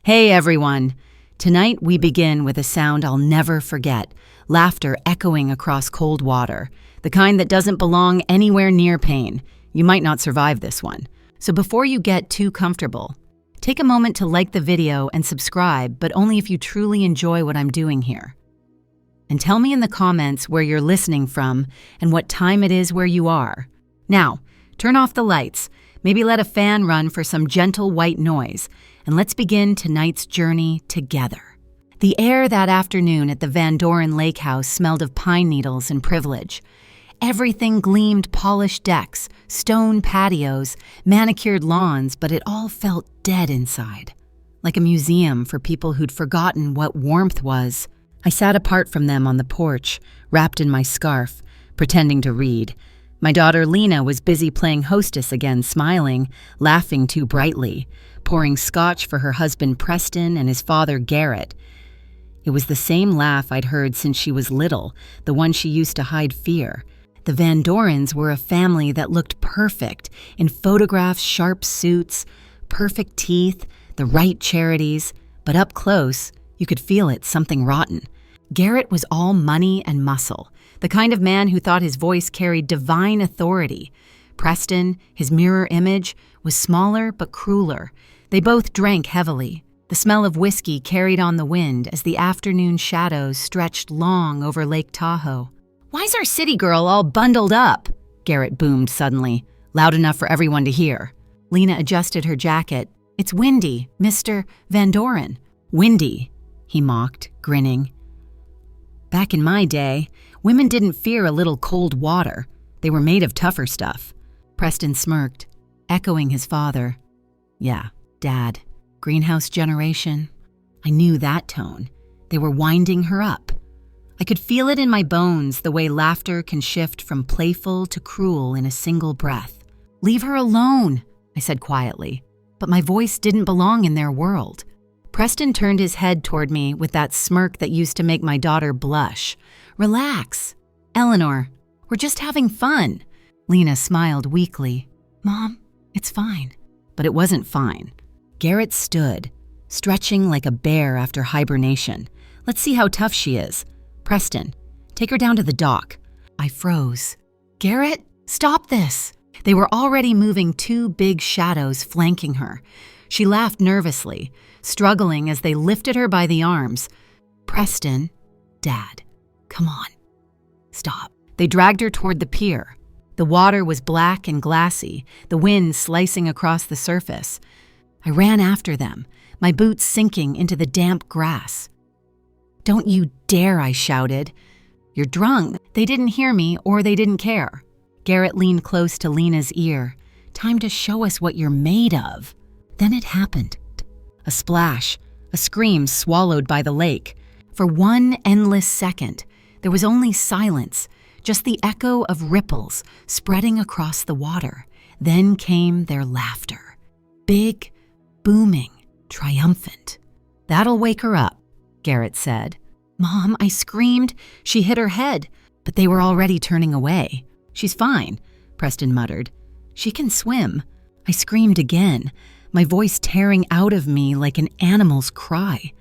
Hey everyone! Tonight we begin with a sound I'll never forget, laughter echoing across cold water, the kind that doesn't belong anywhere near pain. You might not survive this one. So before you get too comfortable, take a moment to like the video and subscribe, but only if you truly enjoy what I'm doing here. And tell me in the comments where you're listening from and what time it is where you are. Now, turn off the lights, maybe let a fan run for some gentle white noise, and let's begin tonight's journey together. The air that afternoon at the Van Doren Lake House smelled of pine needles and privilege. Everything gleamed polished decks, stone patios, manicured lawns, but it all felt dead inside, like a museum for people who'd forgotten what warmth was. I sat apart from them on the porch, wrapped in my scarf, pretending to read. My daughter Lena was busy playing hostess again, smiling, laughing too brightly, pouring scotch for her husband Preston and his father Garrett. It was the same laugh I'd heard since she was little, the one she used to hide fear. The Van Dorens were a family that looked perfect, in photographs, sharp suits, perfect teeth, the right charities, but up close, you could feel it, something rotten. Garrett was all money and muscle, the kind of man who thought his voice carried divine authority. Preston, his mirror image, was smaller but crueler. They both drank heavily. The smell of whiskey carried on the wind as the afternoon shadows stretched long over Lake Tahoe. "Why's our city girl all bundled up?" Garrett boomed suddenly, loud enough for everyone to hear. Lena adjusted her jacket. "It's windy, Mr. Van Doren." "Windy," he mocked, grinning. Back in my day, women didn't fear a little cold water. They were made of tougher stuff. Preston smirked, echoing his father. Yeah, Dad. Greenhouse generation. I knew that tone. They were winding her up. I could feel it in my bones, the way laughter can shift from playful to cruel in a single breath. "Leave her alone," I said quietly, but my voice didn't belong in their world. Preston turned his head toward me with that smirk that used to make my daughter blush. "Relax. Eleanor, we're just having fun." Lena smiled weakly. "Mom, it's fine." But it wasn't fine. Garrett stood, stretching like a bear after hibernation. "Let's see how tough she is. Preston, take her down to the dock." I froze. "Garrett, stop this." They were already moving two big shadows flanking her. She laughed nervously, struggling as they lifted her by the arms. "Preston, Dad, come on. Stop." They dragged her toward the pier. The water was black and glassy, the wind slicing across the surface. I ran after them, my boots sinking into the damp grass. "Don't you dare," I shouted. "You're drunk." They didn't hear me or they didn't care. Garrett leaned close to Lena's ear. "Time to show us what you're made of." Then it happened. A splash, a scream swallowed by the lake. For one endless second, there was only silence, just the echo of ripples spreading across the water. Then came their laughter. Big, booming, triumphant. "That'll wake her up," Garrett said. "Mom," I screamed. She hit her head, but they were already turning away. "She's fine," Preston muttered. "She can swim." I screamed again, my voice tearing out of me like an animal's cry.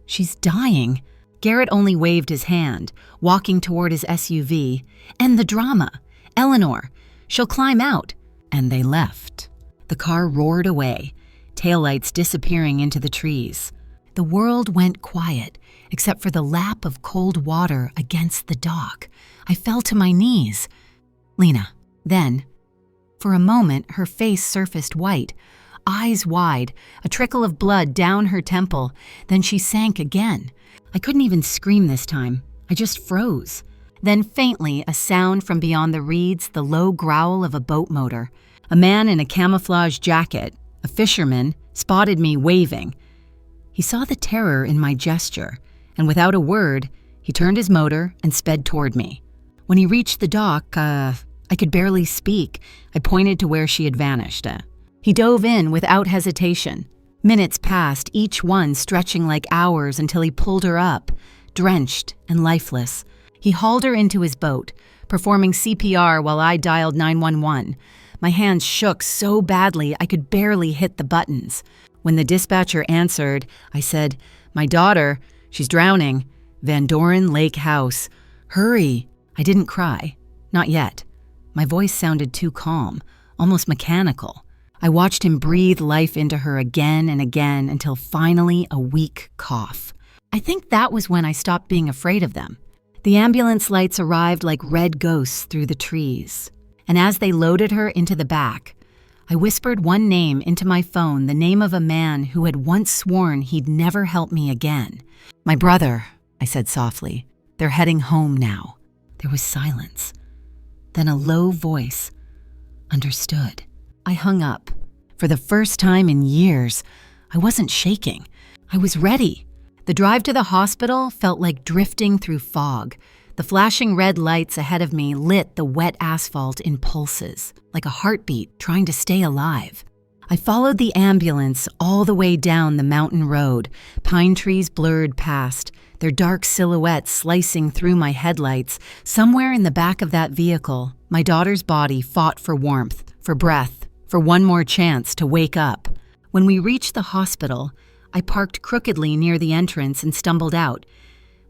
"She's dying." Garrett only waved his hand, walking toward his SUV. "End the drama. Eleanor, she'll climb out." And they left. The car roared away, taillights disappearing into the trees. The world went quiet, except for the lap of cold water against the dock. I fell to my knees. Lena, then. For a moment, her face surfaced white, eyes wide, a trickle of blood down her temple. Then she sank again. I couldn't even scream this time. I just froze. Then faintly, a sound from beyond the reeds, the low growl of a boat motor. A man in a camouflage jacket, a fisherman, spotted me waving. He saw the terror in my gesture, and without a word, he turned his motor and sped toward me. When he reached the dock, I could barely speak. I pointed to where she had vanished. He dove in without hesitation. Minutes passed, each one stretching like hours until he pulled her up, drenched and lifeless. He hauled her into his boat, performing CPR while I dialed 911. My hands shook so badly I could barely hit the buttons. When the dispatcher answered, I said, "My daughter, she's drowning. Van Doren Lake House. Hurry." I didn't cry. Not yet. My voice sounded too calm, almost mechanical. I watched him breathe life into her again and again until finally a weak cough. I think that was when I stopped being afraid of them. The ambulance lights arrived like red ghosts through the trees. And as they loaded her into the back, I whispered one name into my phone, the name of a man who had once sworn he'd never help me again. "My brother," I said softly. "They're heading home now." There was silence. Then a low voice. "Understood." I hung up. For the first time in years, I wasn't shaking. I was ready. The drive to the hospital felt like drifting through fog. The flashing red lights ahead of me lit the wet asphalt in pulses, like a heartbeat trying to stay alive. I followed the ambulance all the way down the mountain road. Pine trees blurred past, their dark silhouettes slicing through my headlights. Somewhere in the back of that vehicle, my daughter's body fought for warmth, for breath, for one more chance to wake up. When we reached the hospital, I parked crookedly near the entrance and stumbled out.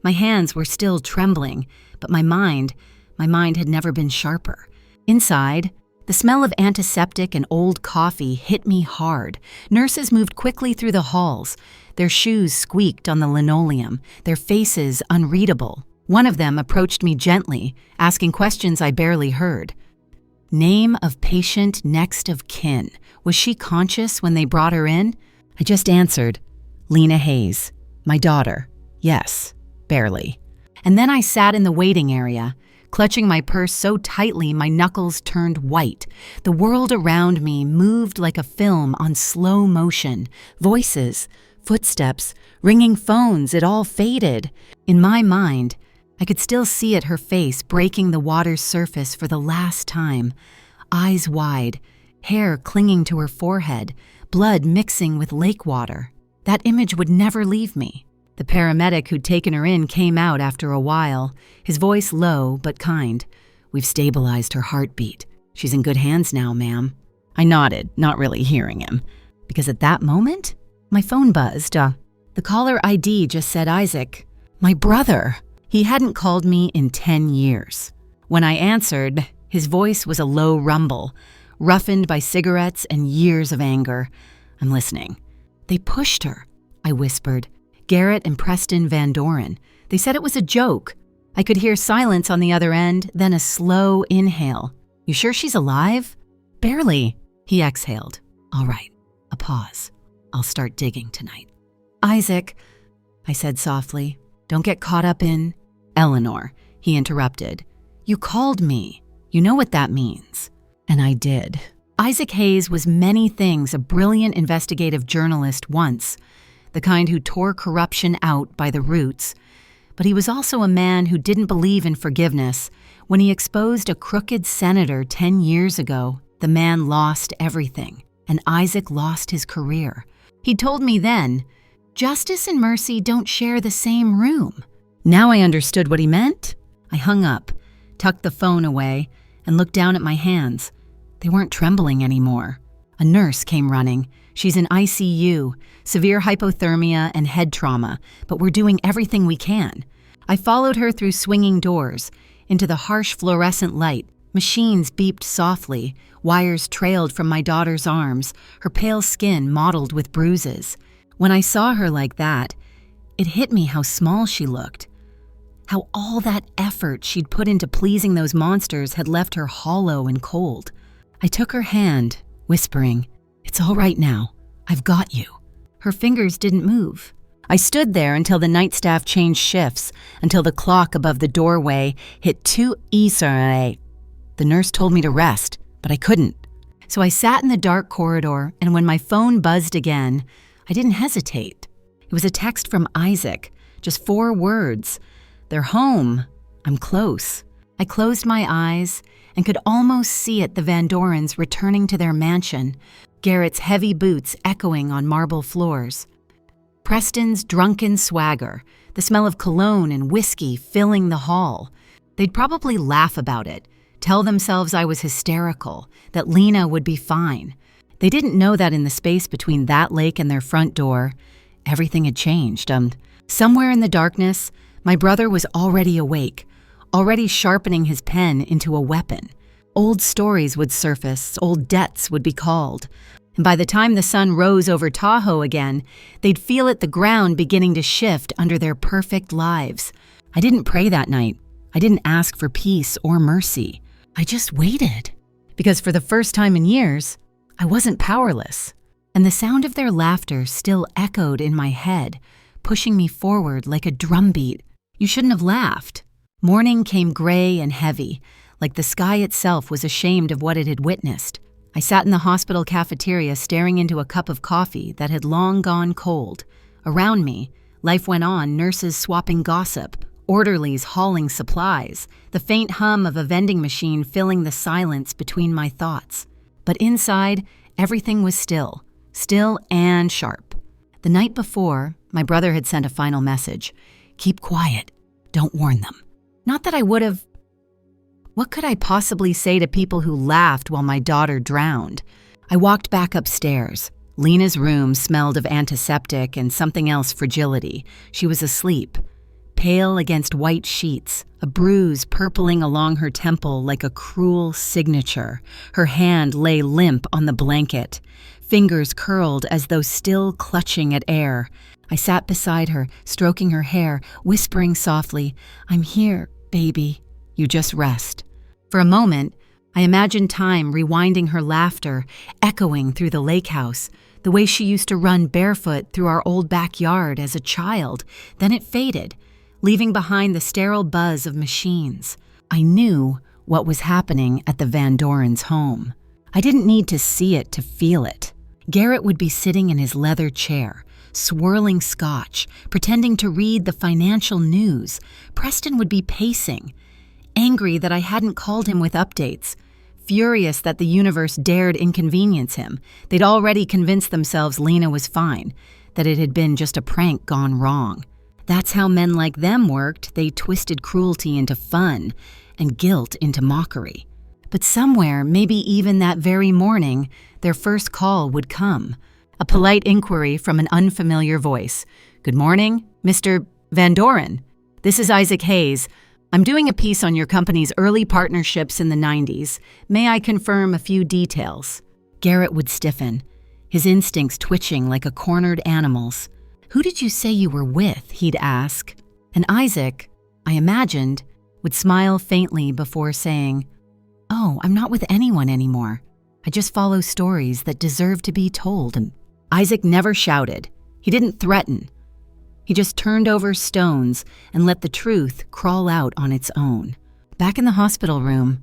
My hands were still trembling, but my mind had never been sharper. Inside, the smell of antiseptic and old coffee hit me hard. Nurses moved quickly through the halls. Their shoes squeaked on the linoleum, their faces unreadable. One of them approached me gently, asking questions I barely heard. Name of patient next of kin. Was she conscious when they brought her in? I just answered, "Lena Hayes, my daughter. Yes, barely." And then I sat in the waiting area, clutching my purse so tightly my knuckles turned white. The world around me moved like a film on slow motion. Voices, footsteps, ringing phones, it all faded. In my mind, I could still see it, her face breaking the water's surface for the last time. Eyes wide, hair clinging to her forehead, blood mixing with lake water. That image would never leave me. The paramedic who'd taken her in came out after a while, his voice low but kind. "We've stabilized her heartbeat. She's in good hands now, ma'am." I nodded, not really hearing him, because at that moment, my phone buzzed. The caller ID just said Isaac. My brother. He hadn't called me in 10 years. When I answered, his voice was a low rumble, roughened by cigarettes and years of anger. "I'm listening." "They pushed her," I whispered. "Garrett and Preston Van Doren. They said it was a joke." I could hear silence on the other end, then a slow inhale. "You sure she's alive?" "Barely," he exhaled. "All right." A pause. "I'll start digging tonight." "Isaac," I said softly, "don't get caught up in—" "Eleanor," he interrupted. "You called me. You know what that means." And I did. Isaac Hayes was many things, a brilliant investigative journalist once, the kind who tore corruption out by the roots. But he was also a man who didn't believe in forgiveness. When he exposed a crooked senator 10 years ago, the man lost everything, and Isaac lost his career. He told me then, "Justice and mercy don't share the same room." Now I understood what he meant. I hung up, tucked the phone away, and looked down at my hands. They weren't trembling anymore. A nurse came running. She's in ICU, severe hypothermia and head trauma, but we're doing everything we can. I followed her through swinging doors, into the harsh fluorescent light. Machines beeped softly, wires trailed from my daughter's arms, her pale skin mottled with bruises. When I saw her like that, it hit me how small she looked. How all that effort she'd put into pleasing those monsters had left her hollow and cold. I took her hand, whispering, "It's all right now. I've got you." Her fingers didn't move. I stood there until the night staff changed shifts, until the clock above the doorway hit 2 Eastern. The nurse told me to rest, but I couldn't. So I sat in the dark corridor, and when my phone buzzed again, I didn't hesitate. It was a text from Isaac, just 4 words. "They're home. I'm close." I closed my eyes and could almost see it, the Van Dorens returning to their mansion, Garrett's heavy boots echoing on marble floors. Preston's drunken swagger, the smell of cologne and whiskey filling the hall. They'd probably laugh about it, tell themselves I was hysterical, that Lena would be fine. They didn't know that in the space between that lake and their front door, everything had changed. Somewhere in the darkness, my brother was already awake, already sharpening his pen into a weapon. Old stories would surface, old debts would be called. And by the time the sun rose over Tahoe again, they'd feel it the ground beginning to shift under their perfect lives. I didn't pray that night. I didn't ask for peace or mercy. I just waited. Because for the first time in years, I wasn't powerless. And the sound of their laughter still echoed in my head, pushing me forward like a drumbeat. You shouldn't have laughed. Morning came gray and heavy, like the sky itself was ashamed of what it had witnessed. I sat in the hospital cafeteria staring into a cup of coffee that had long gone cold. Around me, life went on, nurses swapping gossip, orderlies hauling supplies, the faint hum of a vending machine filling the silence between my thoughts. But inside, everything was still and sharp. The night before, my brother had sent a final message. Keep quiet. Don't warn them. Not that I would have. What could I possibly say to people who laughed while my daughter drowned? I walked back upstairs. Lena's room smelled of antiseptic and something else fragility. She was asleep, pale against white sheets, a bruise purpling along her temple like a cruel signature. Her hand lay limp on the blanket, fingers curled as though still clutching at air. I sat beside her, stroking her hair, whispering softly, "I'm here, baby. You just rest." For a moment, I imagined time rewinding her laughter, echoing through the lake house, the way she used to run barefoot through our old backyard as a child. Then it faded, leaving behind the sterile buzz of machines. I knew what was happening at the Van Doren's home. I didn't need to see it to feel it. Garrett would be sitting in his leather chair, swirling scotch, pretending to read the financial news. Preston would be pacing, angry that I hadn't called him with updates, furious that the universe dared inconvenience him. They'd already convinced themselves Lena was fine, that it had been just a prank gone wrong. That's how men like them worked. They twisted cruelty into fun and guilt into mockery. But somewhere, maybe even that very morning, their first call would come. A polite inquiry from an unfamiliar voice. "Good morning, Mr. Van Doren. This is Isaac Hayes. I'm doing a piece on your company's early partnerships in the 90s. May I confirm a few details?" Garrett would stiffen, his instincts twitching like a cornered animal's. "Who did you say you were with?" he'd ask. And Isaac, I imagined, would smile faintly before saying, "Oh, I'm not with anyone anymore. I just follow stories that deserve to be told." And Isaac never shouted. He didn't threaten. He just turned over stones and let the truth crawl out on its own. Back in the hospital room,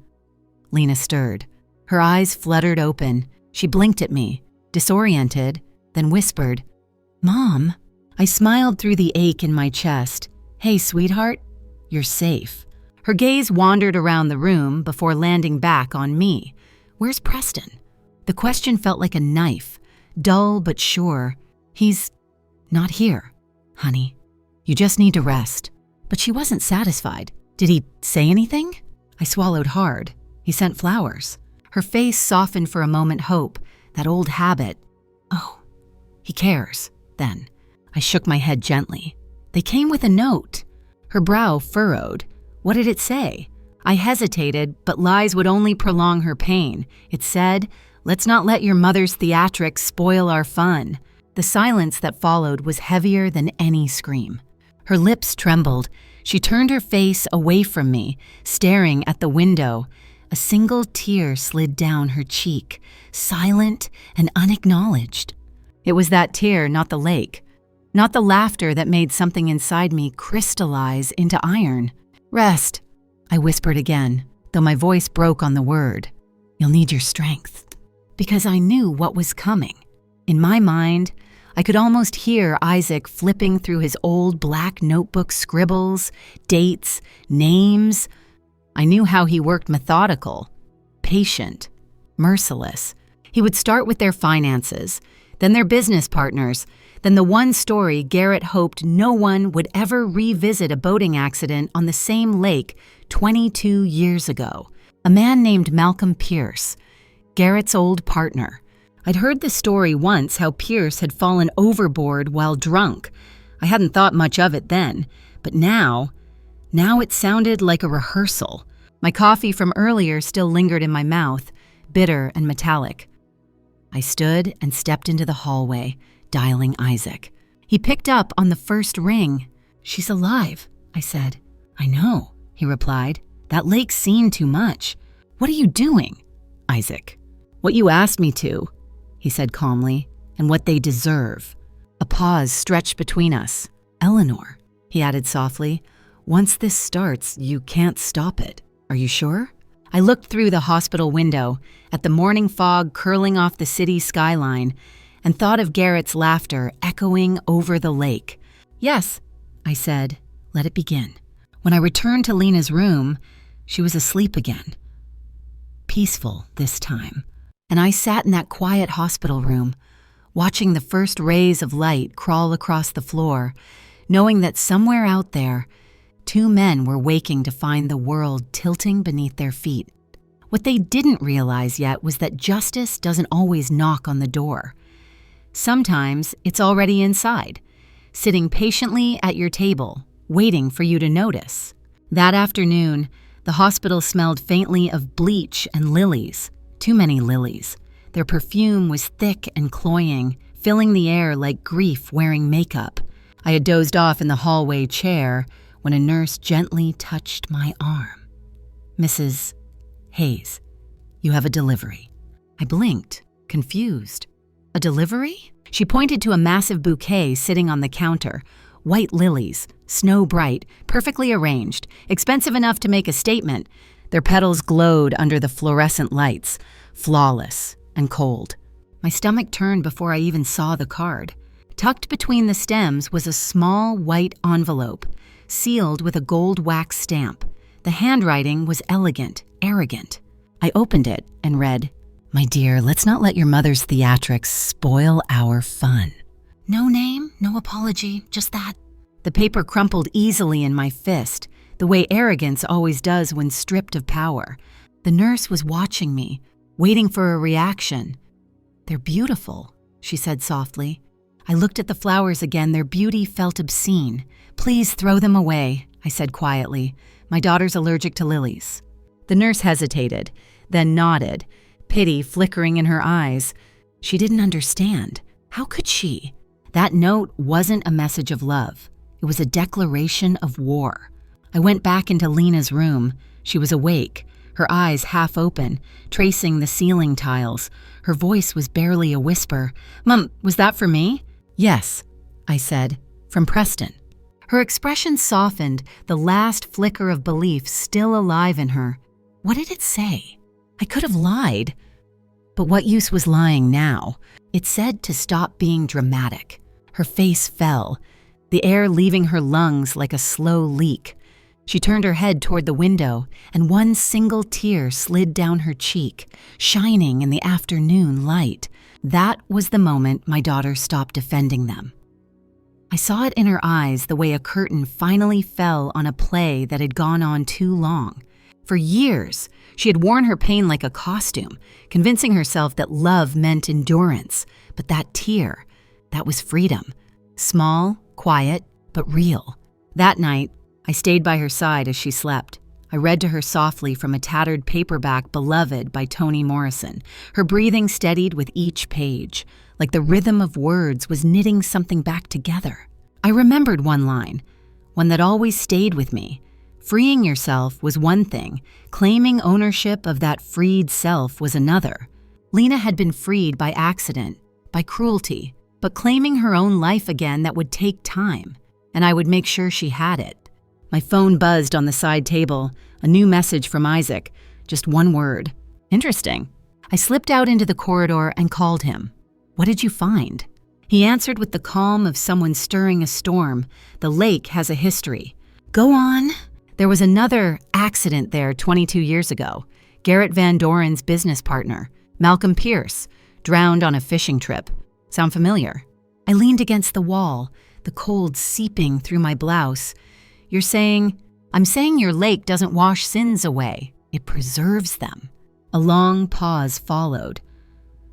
Lena stirred. Her eyes fluttered open. She blinked at me, disoriented, then whispered, "Mom." I smiled through the ache in my chest. "Hey, sweetheart, you're safe." Her gaze wandered around the room before landing back on me. "Where's Preston?" The question felt like a knife, dull but sure. "He's not here, honey. You just need to rest." But she wasn't satisfied. "Did he say anything?" I swallowed hard. "He sent flowers." Her face softened for a moment. Hope, that old habit. "Oh, he cares, then." I shook my head gently. "They came with a note." Her brow furrowed. What did it say? I hesitated, but lies would only prolong her pain. It said, "Let's not let your mother's theatrics spoil our fun." The silence that followed was heavier than any scream. Her lips trembled. She turned her face away from me, staring at the window. A single tear slid down her cheek, silent and unacknowledged. It was that tear, not the lake. Not the laughter that made something inside me crystallize into iron. "Rest," I whispered again, though my voice broke on the word. "You'll need your strength." Because I knew what was coming. In my mind, I could almost hear Isaac flipping through his old black notebook scribbles, dates, names. I knew how he worked: methodical, patient, merciless. He would start with their finances, then their business partners, then the one story Garrett hoped no one would ever revisit: a boating accident on the same lake 22 years ago. A man named Malcolm Pierce, Garrett's old partner, I'd heard the story once how Pierce had fallen overboard while drunk. I hadn't thought much of it then, but now it sounded like a rehearsal. My coffee from earlier still lingered in my mouth, bitter and metallic. I stood and stepped into the hallway, dialing Isaac. He picked up on the first ring. "She's alive," I said. "I know," he replied. "That lake's seen too much." "What are you doing?" "Isaac, what you asked me to," he said calmly, "and what they deserve." A pause stretched between us. "Eleanor," he added softly, "once this starts, you can't stop it. Are you sure?" I looked through the hospital window at the morning fog curling off the city skyline and thought of Garrett's laughter echoing over the lake. "Yes," I said. "Let it begin." When I returned to Lena's room, she was asleep again. Peaceful this time. And I sat in that quiet hospital room, watching the first rays of light crawl across the floor, knowing that somewhere out there, two men were waking to find the world tilting beneath their feet. What they didn't realize yet was that justice doesn't always knock on the door. Sometimes it's already inside, sitting patiently at your table, waiting for you to notice. That afternoon, the hospital smelled faintly of bleach and lilies. Too many lilies. Their perfume was thick and cloying, filling the air like grief wearing makeup. I had dozed off in the hallway chair when a nurse gently touched my arm. "Mrs. Hayes, you have a delivery." I blinked, confused. "A delivery?" She pointed to a massive bouquet sitting on the counter. White lilies, snow bright, perfectly arranged, expensive enough to make a statement. Their petals glowed under the fluorescent lights, flawless and cold. My stomach turned before I even saw the card. Tucked between the stems was a small white envelope, sealed with a gold wax stamp. The handwriting was elegant, arrogant. I opened it and read, "My dear, let's not let your mother's theatrics spoil our fun." No name, no apology, just that. The paper crumpled easily in my fist, the way arrogance always does when stripped of power. The nurse was watching me, waiting for a reaction. "They're beautiful," she said softly. I looked at the flowers again. Their beauty felt obscene. "Please throw them away," I said quietly. "My daughter's allergic to lilies." The nurse hesitated, then nodded, pity flickering in her eyes. She didn't understand. How could she? That note wasn't a message of love. It was a declaration of war. I went back into Lena's room. She was awake, her eyes half open, tracing the ceiling tiles. Her voice was barely a whisper. "Mom, was that for me?" "Yes," I said, "from Preston." Her expression softened, the last flicker of belief still alive in her. What did it say? I could have lied. But what use was lying now? It said to stop being dramatic. Her face fell, the air leaving her lungs like a slow leak. She turned her head toward the window, and one single tear slid down her cheek, shining in the afternoon light. That was the moment my daughter stopped defending them. I saw it in her eyes the way a curtain finally fell on a play that had gone on too long. For years, she had worn her pain like a costume, convincing herself that love meant endurance. But that tear, that was freedom. Small, quiet, but real. That night, I stayed by her side as she slept. I read to her softly from a tattered paperback Beloved by Toni Morrison. Her breathing steadied with each page, like the rhythm of words was knitting something back together. I remembered one line, one that always stayed with me. Freeing yourself was one thing, claiming ownership of that freed self was another. Lena had been freed by accident, by cruelty, but claiming her own life again that would take time, and I would make sure she had it. My phone buzzed on the side table, a new message from Isaac, just one word. Interesting. I slipped out into the corridor and called him. "What did you find?" He answered with the calm of someone stirring a storm. "The lake has a history." "Go on." "There was another accident there 22 years ago. Garrett Van Doren's business partner, Malcolm Pierce, drowned on a fishing trip. Sound familiar?" I leaned against the wall, the cold seeping through my blouse. "You're saying..." "I'm saying your lake doesn't wash sins away. It preserves them." A long pause followed.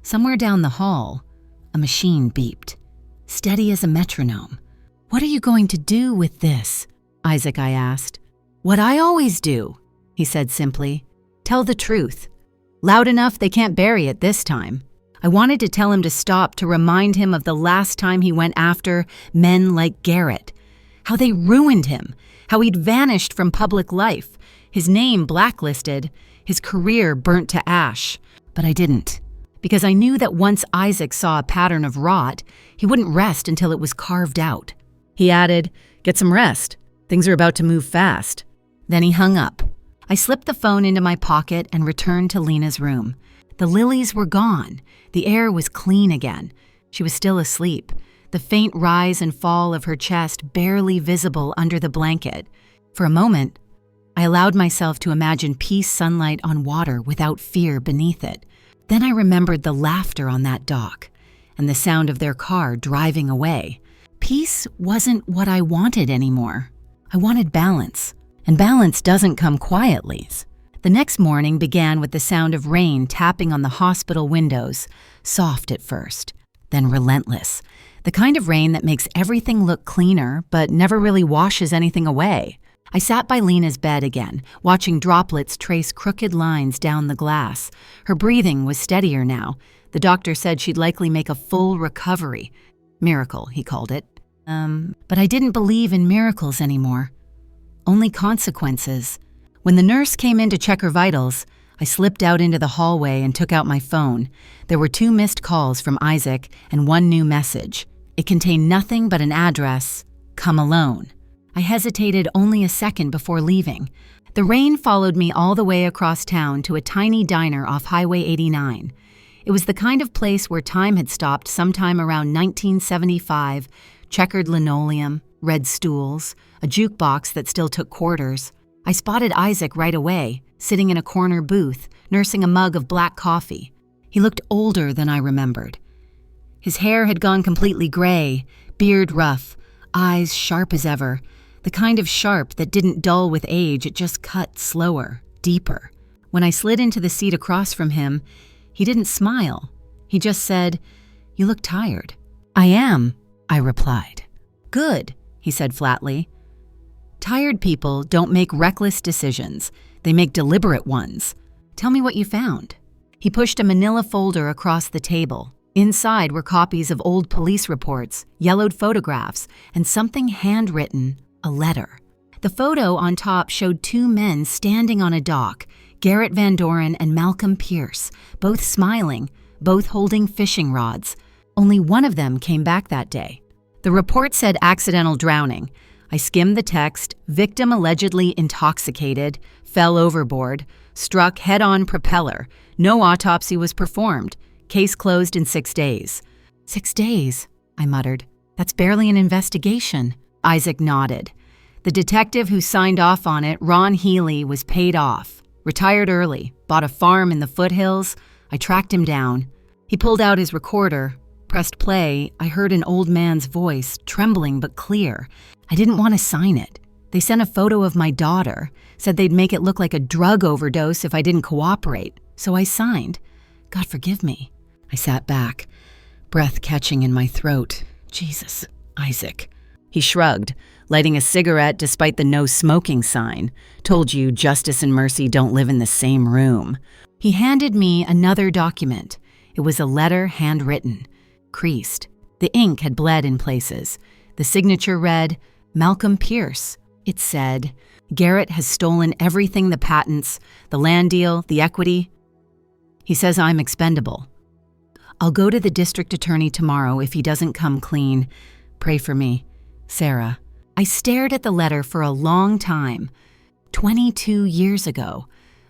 Somewhere down the hall, a machine beeped, steady as a metronome. "What are you going to do with this?" Isaac, I asked. "What I always do," he said simply. "Tell the truth. Loud enough they can't bury it this time." I wanted to tell him to stop, to remind him of the last time he went after men like Garrett. How they ruined him, how he'd vanished from public life, his name blacklisted, his career burnt to ash. But I didn't, because I knew that once Isaac saw a pattern of rot, he wouldn't rest until it was carved out. He added, "Get some rest. Things are about to move fast." Then he hung up. I slipped the phone into my pocket and returned to Lena's room. The lilies were gone. The air was clean again. She was still asleep, the faint rise and fall of her chest barely visible under the blanket. For a moment, I allowed myself to imagine peace sunlight on water without fear beneath it. Then I remembered the laughter on that dock and the sound of their car driving away. Peace wasn't what I wanted anymore. I wanted balance, and balance doesn't come quietly. The next morning began with the sound of rain tapping on the hospital windows, soft at first, then relentless. The kind of rain that makes everything look cleaner but never really washes anything away. I sat by Lena's bed again, watching droplets trace crooked lines down the glass. Her breathing was steadier now. The doctor said she'd likely make a full recovery. Miracle, he called it. But I didn't believe in miracles anymore. Only consequences. When the nurse came in to check her vitals, I slipped out into the hallway and took out my phone. There were 2 missed calls from Isaac and 1 new message. It contained nothing but an address, "Come alone." I hesitated only a second before leaving. The rain followed me all the way across town to a tiny diner off Highway 89. It was the kind of place where time had stopped sometime around 1975, checkered linoleum, red stools, a jukebox that still took quarters. I spotted Isaac right away, sitting in a corner booth, nursing a mug of black coffee. He looked older than I remembered. His hair had gone completely gray, beard rough, eyes sharp as ever, the kind of sharp that didn't dull with age, it just cut slower, deeper. When I slid into the seat across from him, he didn't smile. He just said, "You look tired." "I am," I replied. "Good," he said flatly. "Tired people don't make reckless decisions. They make deliberate ones. Tell me what you found." He pushed a manila folder across the table. Inside were copies of old police reports, yellowed photographs, and something handwritten, a letter. The photo on top showed 2 men standing on a dock, Garrett Van Doren and Malcolm Pierce, both smiling, both holding fishing rods. Only one of them came back that day. The report said accidental drowning. I skimmed the text, victim allegedly intoxicated, fell overboard, struck head-on propeller. No autopsy was performed. Case closed in 6 days. 6 days, I muttered. That's barely an investigation. Isaac nodded. The detective who signed off on it, Ron Healy, was paid off. Retired early, bought a farm in the foothills. I tracked him down. He pulled out his recorder, pressed play. I heard an old man's voice, trembling but clear. I didn't want to sign it. They sent a photo of my daughter, said they'd make it look like a drug overdose if I didn't cooperate. So I signed. God forgive me. I sat back, breath catching in my throat. Jesus, Isaac. He shrugged, lighting a cigarette despite the no smoking sign. Told you justice and mercy don't live in the same room. He handed me another document. It was a letter handwritten, creased. The ink had bled in places. The signature read, Malcolm Pierce. It said, Garrett has stolen everything, the patents, the land deal, the equity. He says I'm expendable. I'll go to the district attorney tomorrow if he doesn't come clean. Pray for me. Sarah. I stared at the letter for a long time. 22 years ago,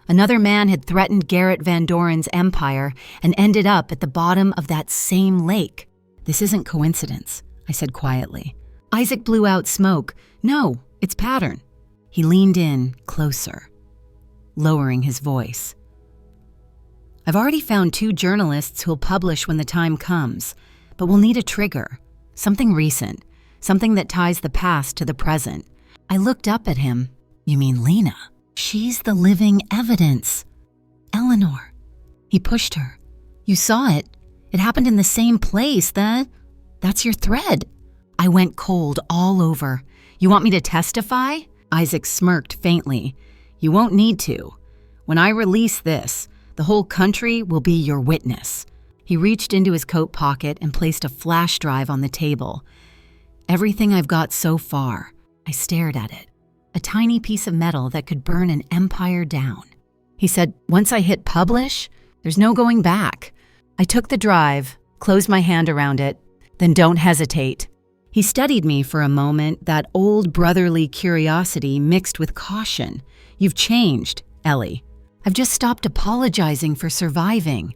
another man had threatened Garrett Van Doren's empire and ended up at the bottom of that same lake. This isn't coincidence, I said quietly. Isaac blew out smoke. No, it's pattern. He leaned in, closer, lowering his voice. I've already found 2 journalists who'll publish when the time comes, but we'll need a trigger, something recent, something that ties the past to the present. I looked up at him. You mean Lena? She's the living evidence. Eleanor. He pushed her. You saw it. It happened in the same place. That's your thread. I went cold all over. You want me to testify? Isaac smirked faintly. You won't need to. When I release this, the whole country will be your witness. He reached into his coat pocket and placed a flash drive on the table. Everything I've got so far. I stared at it. A tiny piece of metal that could burn an empire down. He said, once I hit publish, there's no going back. I took the drive, closed my hand around it, then don't hesitate. He studied me for a moment, that old brotherly curiosity mixed with caution. You've changed, Ellie. I've just stopped apologizing for surviving,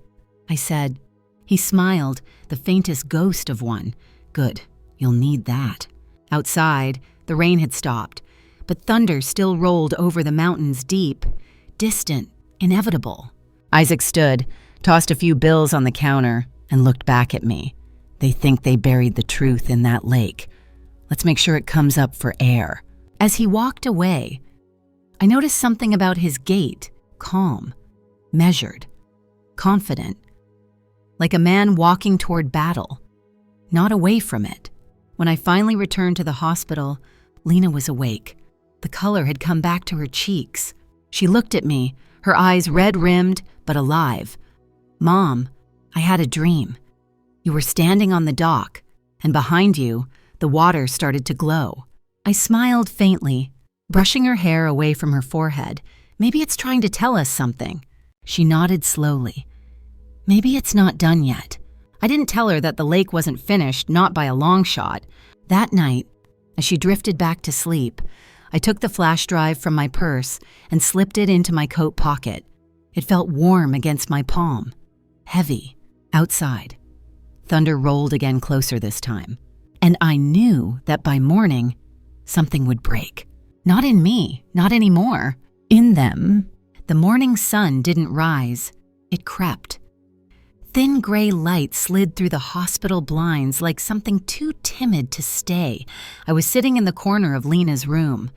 I said. He smiled, the faintest ghost of one. Good, you'll need that. Outside, the rain had stopped, but thunder still rolled over the mountains deep, distant, inevitable. Isaac stood, tossed a few bills on the counter, and looked back at me. They think they buried the truth in that lake. Let's make sure it comes up for air. As he walked away, I noticed something about his gait, calm, measured, confident, like a man walking toward battle, not away from it. When I finally returned to the hospital, Lena was awake. The color had come back to her cheeks. She looked at me, her eyes red-rimmed but alive. Mom, I had a dream. You were standing on the dock, and behind you, the water started to glow. I smiled faintly, brushing her hair away from her forehead. Maybe it's trying to tell us something. She nodded slowly. Maybe it's not done yet. I didn't tell her that the lake wasn't finished, not by a long shot. That night, as she drifted back to sleep, I took the flash drive from my purse and slipped it into my coat pocket. It felt warm against my palm, heavy, outside. Thunder rolled again closer this time, and I knew that by morning, something would break. Not in me, not anymore. In them. The morning sun didn't rise, it crept. Thin gray light slid through the hospital blinds like something too timid to stay. I was sitting in the corner of Lena's room,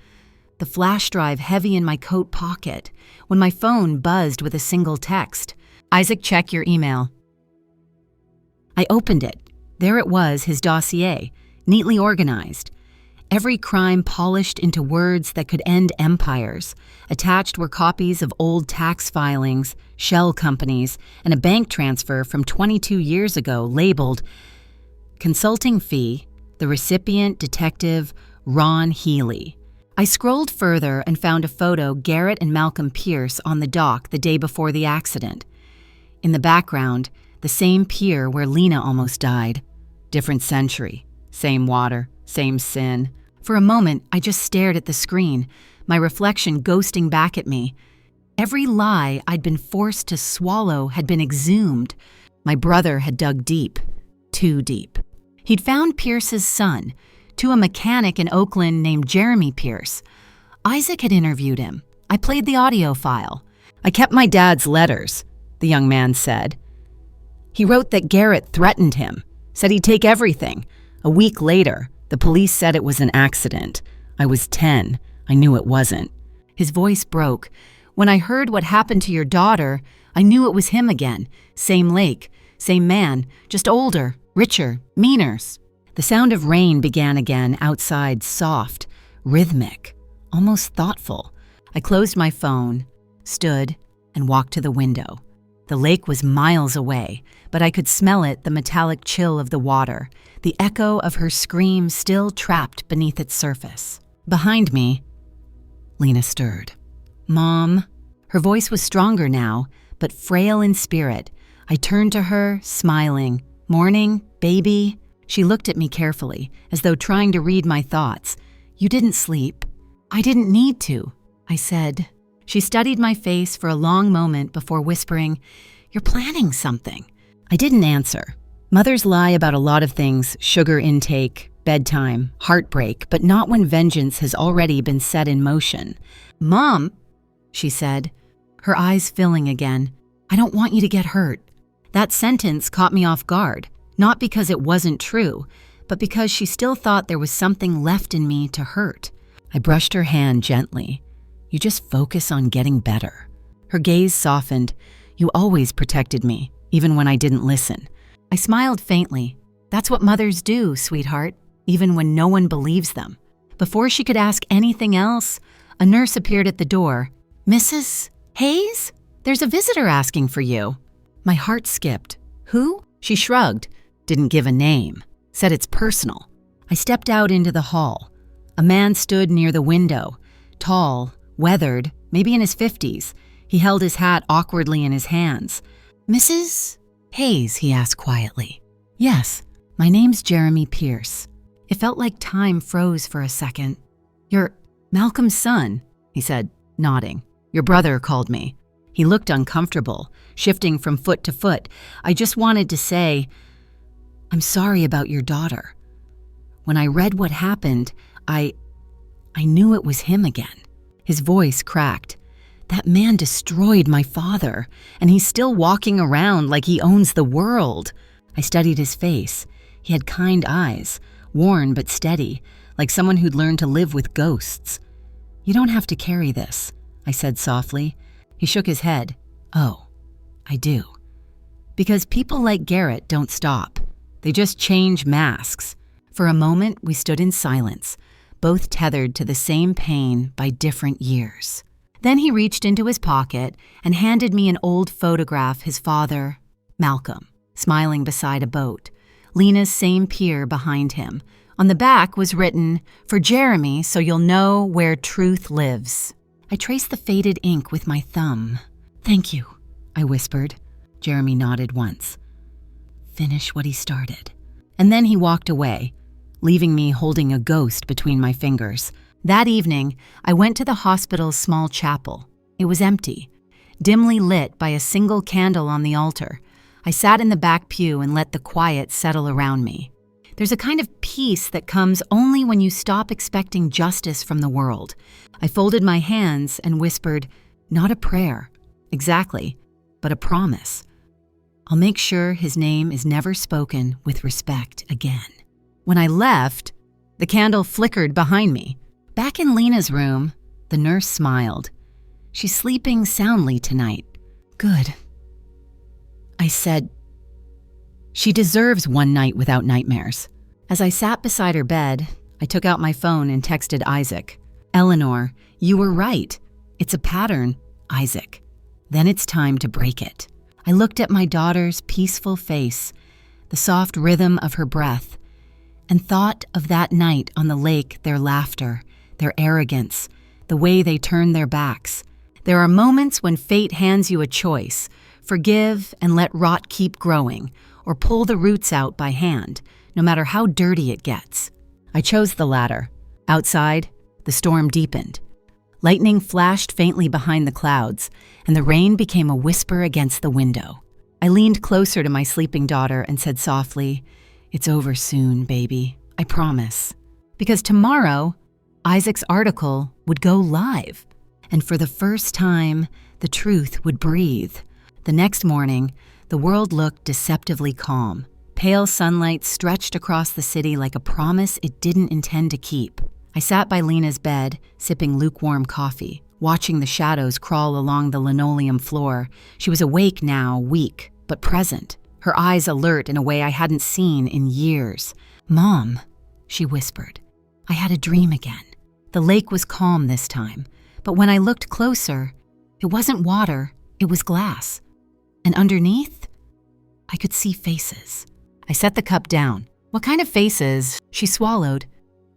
the flash drive heavy in my coat pocket, when my phone buzzed with a single text. Isaac, check your email. I opened it. There it was, his dossier, neatly organized. Every crime polished into words that could end empires. Attached were copies of old tax filings, shell companies, and a bank transfer from 22 years ago labeled Consulting Fee, the recipient Detective Ron Healy. I scrolled further and found a photo Garrett and Malcolm Pierce on the dock the day before the accident. In the background, the same pier where Lena almost died. Different century, same water, same sin. For a moment, I just stared at the screen, my reflection ghosting back at me. Every lie I'd been forced to swallow had been exhumed. My brother had dug deep, too deep. He'd found Pierce's son, to a mechanic in Oakland named Jeremy Pierce. Isaac had interviewed him. I played the audio file. I kept my dad's letters, the young man said. He wrote that Garrett threatened him, said he'd take everything. A week later, the police said it was an accident. I was 10. I knew it wasn't. His voice broke. When I heard what happened to your daughter, I knew it was him again. Same lake, same man, just older, richer, meaner. The sound of rain began again outside, soft, rhythmic, almost thoughtful. I closed my phone, stood, and walked to the window. The lake was miles away, but I could smell it, the metallic chill of the water, the echo of her scream still trapped beneath its surface. Behind me, Lena stirred. Mom. Her voice was stronger now, but frail in spirit. I turned to her, smiling. Morning, baby. She looked at me carefully, as though trying to read my thoughts. You didn't sleep. I didn't need to, I said. She studied my face for a long moment before whispering, You're planning something. I didn't answer. Mothers lie about a lot of things, sugar intake, bedtime, heartbreak, but not when vengeance has already been set in motion. Mom, she said, her eyes filling again, I don't want you to get hurt. That sentence caught me off guard, not because it wasn't true, but because she still thought there was something left in me to hurt. I brushed her hand gently. You just focus on getting better. Her gaze softened. You always protected me, even when I didn't listen. I smiled faintly. That's what mothers do, sweetheart, even when no one believes them. Before she could ask anything else, a nurse appeared at the door. Mrs. Hayes? There's a visitor asking for you. My heart skipped. Who? She shrugged, didn't give a name, said it's personal. I stepped out into the hall. A man stood near the window, tall, weathered, maybe in his 50s. He held his hat awkwardly in his hands. Mrs. Hayes, he asked quietly. Yes, my name's Jeremy Pierce. It felt like time froze for a second. You're Malcolm's son, he said, nodding. Your brother called me. He looked uncomfortable, shifting from foot to foot. I just wanted to say, I'm sorry about your daughter. When I read what happened, I knew it was him again. His voice cracked. That man destroyed my father, and he's still walking around like he owns the world. I studied his face. He had kind eyes, worn but steady, like someone who'd learned to live with ghosts. You don't have to carry this, I said softly. He shook his head. Oh, I do. Because people like Garrett don't stop. They just change masks. For a moment, we stood in silence, both tethered to the same pain by different years. Then he reached into his pocket and handed me an old photograph his father, Malcolm, smiling beside a boat. Lena's same pier behind him. On the back was written, "For Jeremy, so you'll know where truth lives." I traced the faded ink with my thumb. Thank you, I whispered. Jeremy nodded once. Finish what he started. And then he walked away, leaving me holding a ghost between my fingers. That evening, I went to the hospital's small chapel. It was empty, dimly lit by a single candle on the altar. I sat in the back pew and let the quiet settle around me. There's a kind of peace that comes only when you stop expecting justice from the world. I folded my hands and whispered, not a prayer, exactly, but a promise. I'll make sure his name is never spoken with respect again. When I left, the candle flickered behind me. Back in Lena's room, the nurse smiled. She's sleeping soundly tonight. Good. I said, she deserves one night without nightmares. As I sat beside her bed, I took out my phone and texted Isaac. Eleanor, you were right. It's a pattern, Isaac. Then it's time to break it. I looked at my daughter's peaceful face, the soft rhythm of her breath, and thought of that night on the lake, their laughter, their arrogance, the way they turned their backs. There are moments when fate hands you a choice: forgive and let rot keep growing, or pull the roots out by hand, no matter how dirty it gets. I chose the latter. Outside, the storm deepened. Lightning flashed faintly behind the clouds, and the rain became a whisper against the window. I leaned closer to my sleeping daughter and said softly, "It's over soon, baby. I promise." Because tomorrow, Isaac's article would go live, and for the first time, the truth would breathe. The next morning, the world looked deceptively calm. Pale sunlight stretched across the city like a promise it didn't intend to keep. I sat by Lena's bed, sipping lukewarm coffee, watching the shadows crawl along the linoleum floor. She was awake now, weak, but present, her eyes alert in a way I hadn't seen in years. "Mom," she whispered. I had a dream again. The lake was calm this time, but when I looked closer, it wasn't water, it was glass. And underneath, I could see faces. I set the cup down. What kind of faces? She swallowed.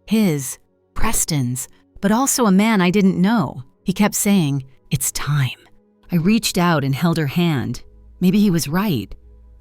His, Preston's, but also a man I didn't know. He kept saying, "It's time." I reached out and held her hand. Maybe he was right,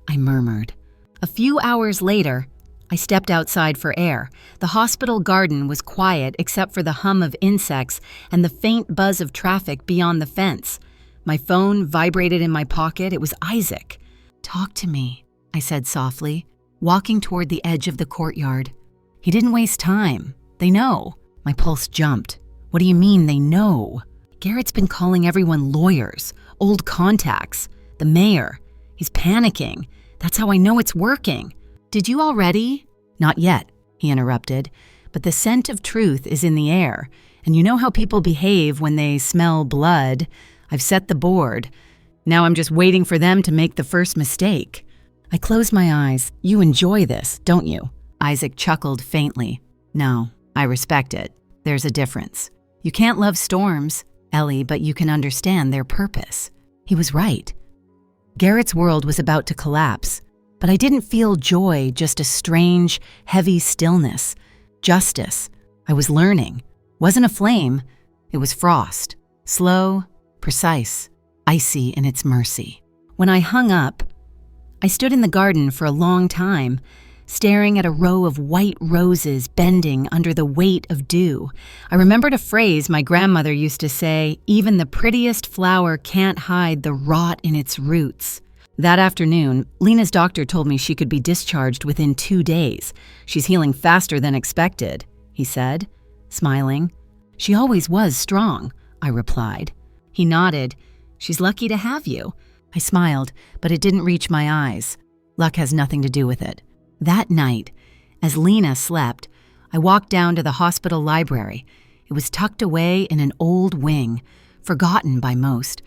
I murmured. A few hours later, I stepped outside for air. The hospital garden was quiet except for the hum of insects and the faint buzz of traffic beyond the fence. My phone vibrated in my pocket. It was Isaac. "Talk to me," I said softly, walking toward the edge of the courtyard. He didn't waste time. They know. My pulse jumped. What do you mean they know? Garrett's been calling everyone lawyers, old contacts, the mayor. He's panicking. That's how I know it's working. Did you already? Not yet, he interrupted, but the scent of truth is in the air, and you know how people behave when they smell blood. I've set the board. Now I'm just waiting for them to make the first mistake. I closed my eyes. You enjoy this, don't you? Isaac chuckled faintly. No, I respect it. There's a difference. You can't love storms, Ellie, but you can understand their purpose. He was right. Garrett's world was about to collapse, but I didn't feel joy, just a strange, heavy stillness. Justice. I was learning. Wasn't a flame. It was frost. Slow, precise, icy in its mercy. When I hung up, I stood in the garden for a long time, staring at a row of white roses bending under the weight of dew. I remembered a phrase my grandmother used to say, even the prettiest flower can't hide the rot in its roots. That afternoon, Lena's doctor told me she could be discharged within 2 days. She's healing faster than expected, he said, smiling. She always was strong, I replied. He nodded. She's lucky to have you. I smiled, but it didn't reach my eyes. Luck has nothing to do with it. That night, as Lena slept, I walked down to the hospital library. It was tucked away in an old wing, forgotten by most.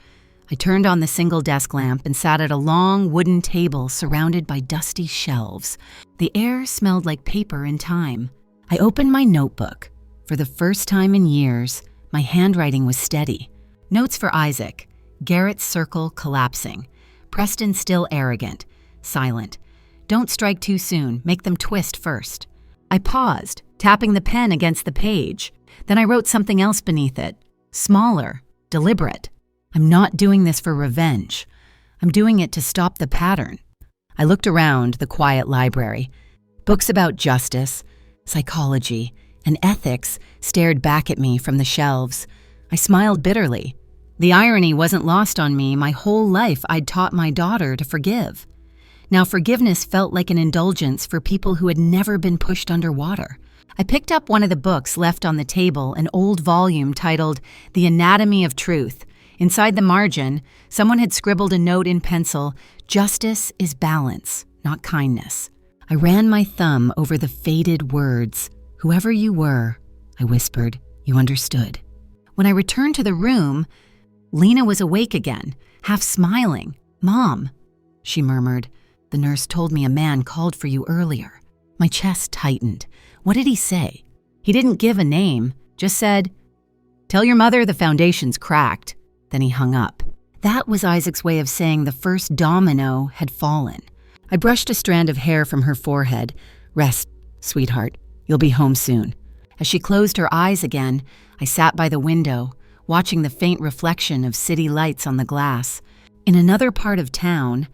I turned on the single desk lamp and sat at a long wooden table surrounded by dusty shelves. The air smelled like paper and time. I opened my notebook. For the first time in years, my handwriting was steady. Notes for Isaac. Garrett's circle collapsing. Preston still arrogant. Silent. Don't strike too soon. Make them twist first. I paused, tapping the pen against the page. Then I wrote something else beneath it. Smaller. Deliberate. I'm not doing this for revenge. I'm doing it to stop the pattern. I looked around the quiet library. Books about justice, psychology, and ethics stared back at me from the shelves. I smiled bitterly. The irony wasn't lost on me. My whole life I'd taught my daughter to forgive. Now forgiveness felt like an indulgence for people who had never been pushed underwater. I picked up one of the books left on the table, an old volume titled The Anatomy of Truth. Inside the margin, someone had scribbled a note in pencil, "Justice is balance, not kindness." I ran my thumb over the faded words. "Whoever you were," I whispered, "you understood." When I returned to the room, Lena was awake again, half smiling. "Mom," she murmured, "the nurse told me a man called for you earlier." My chest tightened. What did he say? He didn't give a name, just said, "Tell your mother the foundation's cracked." Then he hung up. That was Isaac's way of saying the first domino had fallen. I brushed a strand of hair from her forehead. "Rest, sweetheart. You'll be home soon." As she closed her eyes again, I sat by the window, watching the faint reflection of city lights on the glass. In another part of town,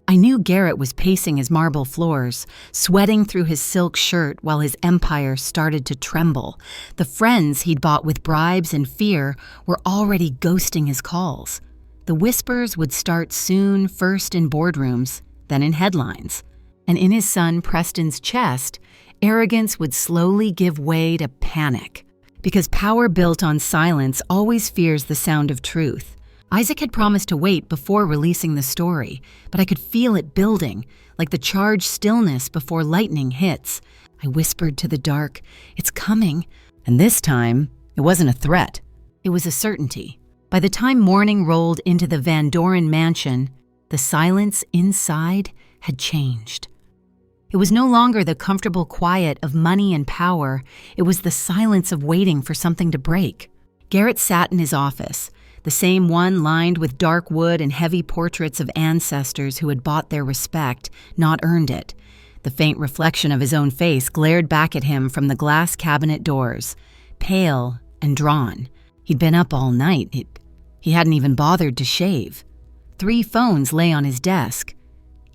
I knew Garrett was pacing his marble floors, sweating through his silk shirt while his empire started to tremble. The friends he'd bought with bribes and fear were already ghosting his calls. The whispers would start soon, first in boardrooms, then in headlines. And in his son Preston's chest, arrogance would slowly give way to panic. Because power built on silence always fears the sound of truth. Isaac had promised to wait before releasing the story, but I could feel it building, like the charged stillness before lightning hits. I whispered to the dark, "It's coming." And this time, it wasn't a threat. It was a certainty. By the time morning rolled into the Van Doren mansion, the silence inside had changed. It was no longer the comfortable quiet of money and power. It was the silence of waiting for something to break. Garrett sat in his office, the same one lined with dark wood and heavy portraits of ancestors who had bought their respect, not earned it. The faint reflection of his own face glared back at him from the glass cabinet doors, pale and drawn. He'd been up all night. He hadn't even bothered to shave. 3 phones lay on his desk,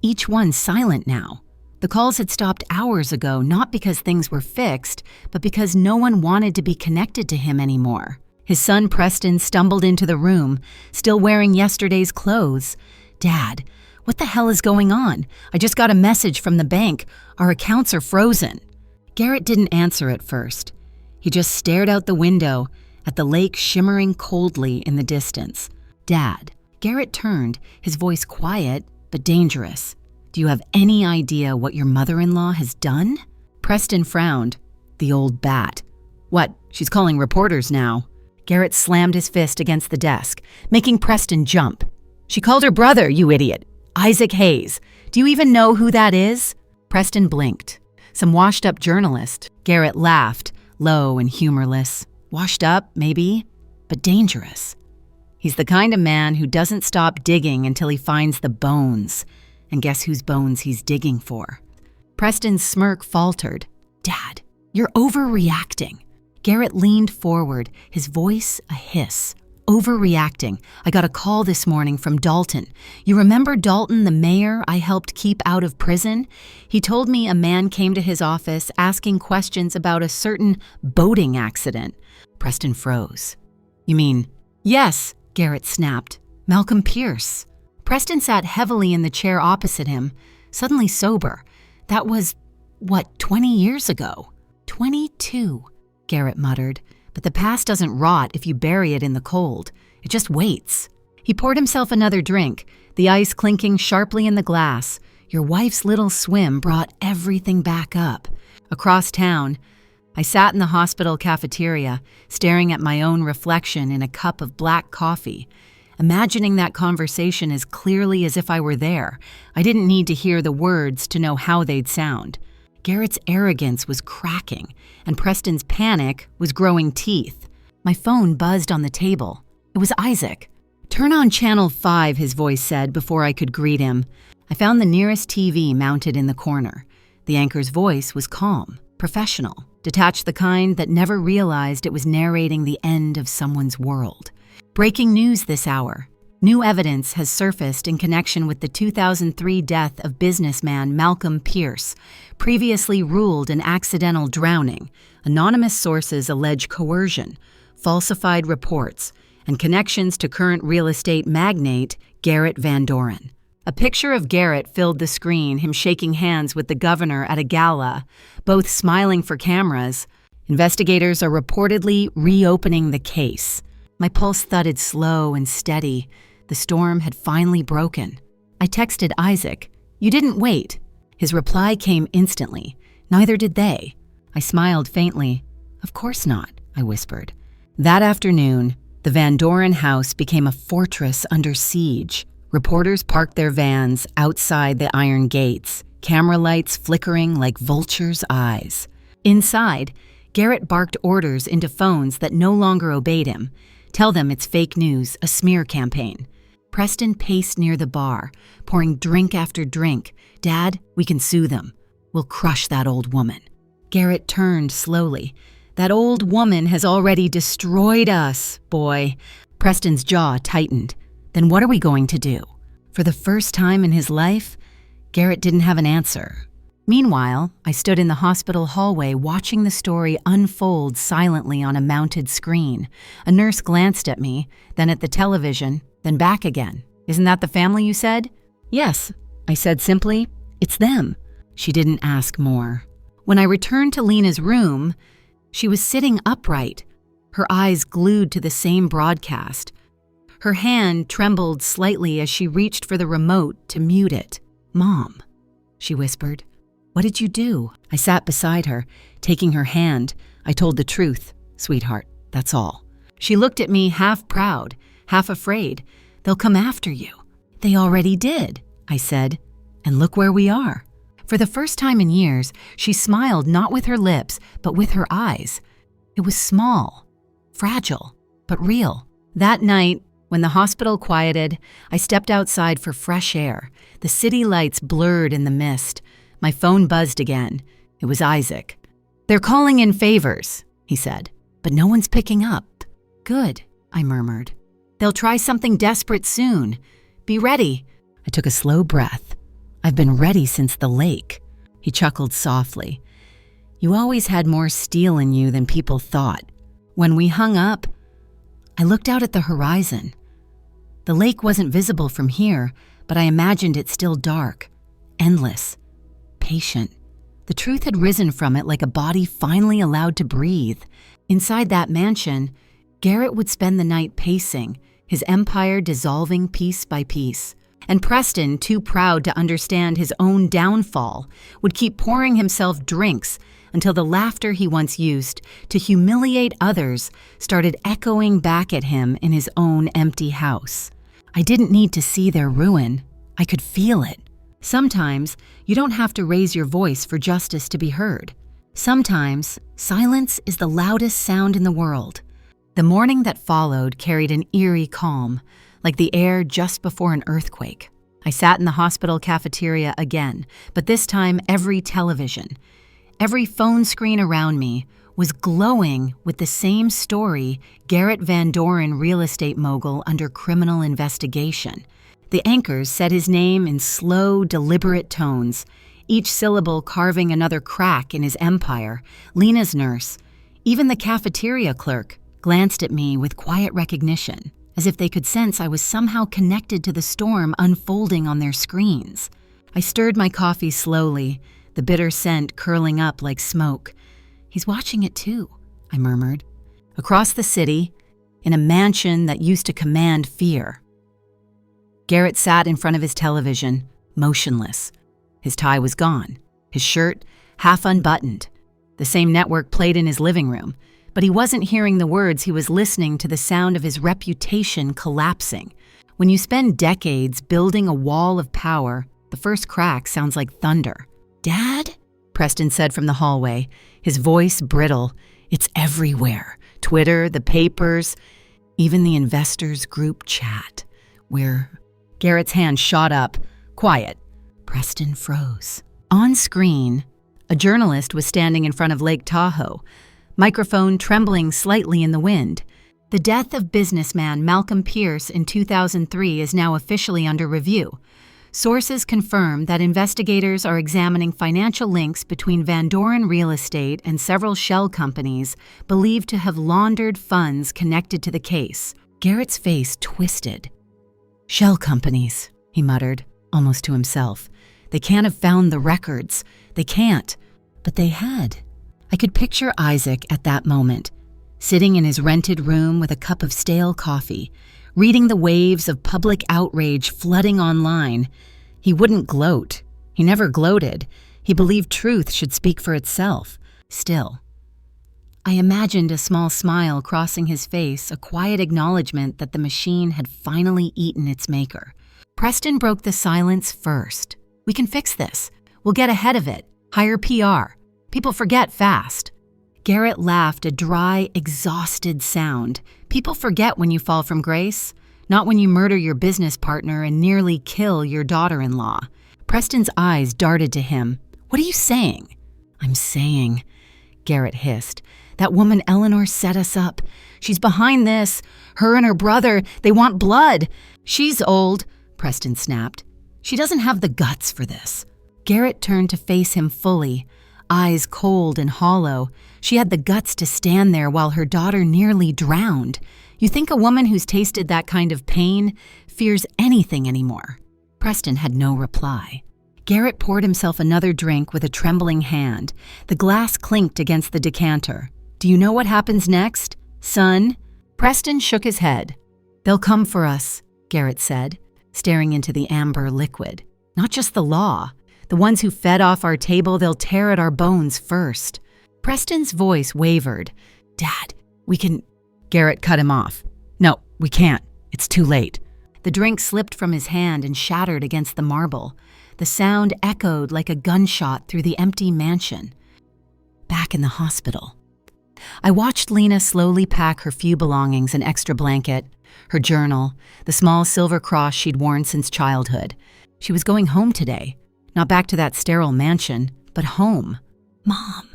each one silent now. The calls had stopped hours ago, not because things were fixed, but because no one wanted to be connected to him anymore. His son Preston stumbled into the room, still wearing yesterday's clothes. "Dad, what the hell is going on? I just got a message from the bank. Our accounts are frozen." Garrett didn't answer at first. He just stared out the window at the lake shimmering coldly in the distance. "Dad." Garrett turned, his voice quiet but dangerous. "Do you have any idea what your mother-in-law has done?" Preston frowned. The old bat. "What? She's calling reporters now." Garrett slammed his fist against the desk, making Preston jump. "She called her brother, you idiot. Isaac Hayes. Do you even know who that is? Preston blinked. Some washed-up journalist. Garrett laughed, low and humorless. Washed up, maybe, but dangerous. He's the kind of man who doesn't stop digging until he finds the bones. And guess whose bones he's digging for? Preston's smirk faltered. Dad, you're overreacting. Garrett leaned forward, his voice a hiss. Overreacting. I got a call this morning from Dalton. You remember Dalton, the mayor I helped keep out of prison? He told me a man came to his office asking questions about a certain boating accident. Preston froze. You mean? Yes, Garrett snapped. Malcolm Pierce. Preston sat heavily in the chair opposite him, suddenly sober. That was, 20 years ago? 22, Garrett muttered. But the past doesn't rot if you bury it in the cold. It just waits. He poured himself another drink, the ice clinking sharply in the glass. Your wife's little swim brought everything back up. Across town, I sat in the hospital cafeteria, staring at my own reflection in a cup of black coffee, imagining that conversation as clearly as if I were there. I didn't need to hear the words to know how they'd sound. Garrett's arrogance was cracking, and Preston's panic was growing teeth. My phone buzzed on the table. It was Isaac. Turn on Channel 5, his voice said before I could greet him. I found the nearest TV mounted in the corner. The anchor's voice was calm, professional, detached, the kind that never realized it was narrating the end of someone's world. Breaking news this hour. New evidence has surfaced in connection with the 2003 death of businessman Malcolm Pierce, previously ruled an accidental drowning. Anonymous sources allege coercion, falsified reports, and connections to current real estate magnate Garrett Van Doren. A picture of Garrett filled the screen, him shaking hands with the governor at a gala, both smiling for cameras. Investigators are reportedly reopening the case. My pulse thudded slow and steady. The storm had finally broken. I texted Isaac. You didn't wait. His reply came instantly. Neither did they. I smiled faintly. Of course not, I whispered. That afternoon, the Van Doren house became a fortress under siege. Reporters parked their vans outside the iron gates, camera lights flickering like vultures' eyes. Inside, Garrett barked orders into phones that no longer obeyed him. Tell them it's fake news, a smear campaign. Preston paced near the bar, pouring drink after drink. Dad, we can sue them. We'll crush that old woman. Garrett turned slowly. That old woman has already destroyed us, boy. Preston's jaw tightened. Then what are we going to do? For the first time in his life, Garrett didn't have an answer. Meanwhile, I stood in the hospital hallway watching the story unfold silently on a mounted screen. A nurse glanced at me, then at the television, then back again. Isn't that the family you said? Yes, I said simply. It's them. She didn't ask more. When I returned to Lena's room, she was sitting upright, her eyes glued to the same broadcast. Her hand trembled slightly as she reached for the remote to mute it. Mom, she whispered. What did you do? I sat beside her, taking her hand. I told the truth, sweetheart, that's all. She looked at me half proud, half afraid. They'll come after you. They already did, I said. And look where we are. For the first time in years, she smiled not with her lips, but with her eyes. It was small, fragile, but real. That night, when the hospital quieted, I stepped outside for fresh air. The city lights blurred in the mist. My phone buzzed again. It was Isaac. They're calling in favors, he said, but no one's picking up. Good, I murmured. They'll try something desperate soon. Be ready. I took a slow breath. I've been ready since the lake. He chuckled softly. You always had more steel in you than people thought. When we hung up, I looked out at the horizon. The lake wasn't visible from here, but I imagined it still dark, endless, patient. The truth had risen from it like a body finally allowed to breathe. Inside that mansion, Garrett would spend the night pacing, his empire dissolving piece by piece. And Preston, too proud to understand his own downfall, would keep pouring himself drinks until the laughter he once used to humiliate others started echoing back at him in his own empty house. I didn't need to see their ruin. I could feel it. Sometimes you don't have to raise your voice for justice to be heard. Sometimes silence is the loudest sound in the world. The morning that followed carried an eerie calm, like the air just before an earthquake. I sat in the hospital cafeteria again, but this time every television, every phone screen around me was glowing with the same story: Garrett Van Doren, real estate mogul under criminal investigation. The anchors said his name in slow, deliberate tones, each syllable carving another crack in his empire. Lena's nurse, even the cafeteria clerk, glanced at me with quiet recognition, as if they could sense I was somehow connected to the storm unfolding on their screens. I stirred my coffee slowly, the bitter scent curling up like smoke. "He's watching it too," I murmured. Across the city, in a mansion that used to command fear, Garrett sat in front of his television, motionless. His tie was gone, his shirt half unbuttoned. The same network played in his living room, but he wasn't hearing the words. He was listening to the sound of his reputation collapsing. When you spend decades building a wall of power, the first crack sounds like thunder. "Dad?" Preston said from the hallway, his voice brittle. "It's everywhere. Twitter, the papers, even the investors' group chat. Garrett's hand shot up. "Quiet." Preston froze. On screen, a journalist was standing in front of Lake Tahoe, microphone trembling slightly in the wind. The death of businessman Malcolm Pierce in 2003 is now officially under review. Sources confirm that investigators are examining financial links between Van Doren Real Estate and several shell companies believed to have laundered funds connected to the case. Garrett's face twisted. "Shell companies," he muttered, almost to himself. "They can't have found the records. They can't." But they had. I could picture Isaac at that moment, sitting in his rented room with a cup of stale coffee, reading the waves of public outrage flooding online. He wouldn't gloat. He never gloated. He believed truth should speak for itself. Still, I imagined a small smile crossing his face, a quiet acknowledgement that the machine had finally eaten its maker. Preston broke the silence first. "We can fix this. We'll get ahead of it. Hire PR. People forget fast." Garrett laughed, a dry, exhausted sound. "People forget when you fall from grace, not when you murder your business partner and nearly kill your daughter-in-law." Preston's eyes darted to him. "What are you saying?" "I'm saying," Garrett hissed, "that woman Eleanor set us up. She's behind this. Her and her brother, they want blood." "She's old," Preston snapped. "She doesn't have the guts for this." Garrett turned to face him fully, eyes cold and hollow. She had the guts to stand there while her daughter nearly drowned. You think a woman who's tasted that kind of pain fears anything anymore? Preston had no reply. Garrett poured himself another drink with a trembling hand. The glass clinked against the decanter. "Do you know what happens next, son?" Preston shook his head. "They'll come for us," Garrett said, staring into the amber liquid. "Not just the law. The ones who fed off our table, they'll tear at our bones first." Preston's voice wavered. "Dad, we can—" Garrett cut him off. "No, we can't. It's too late." The drink slipped from his hand and shattered against the marble. The sound echoed like a gunshot through the empty mansion. Back in the hospital, I watched Lena slowly pack her few belongings: an extra blanket, her journal, the small silver cross she'd worn since childhood. She was going home today. Not back to that sterile mansion, but home. "Mom,"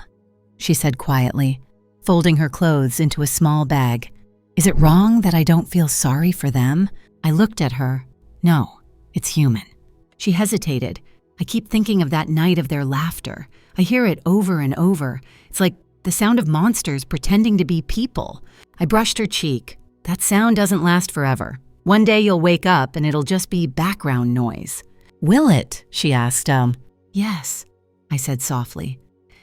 she said quietly, folding her clothes into a small bag. "Is it wrong that I don't feel sorry for them?" I looked at her. "No, it's human." She hesitated. "I keep thinking of that night of their laughter. I hear it over and over. It's like the sound of monsters pretending to be people." I brushed her cheek. "That sound doesn't last forever. One day you'll wake up and it'll just be background noise." "Will it?" she asked. Yes, I said softly,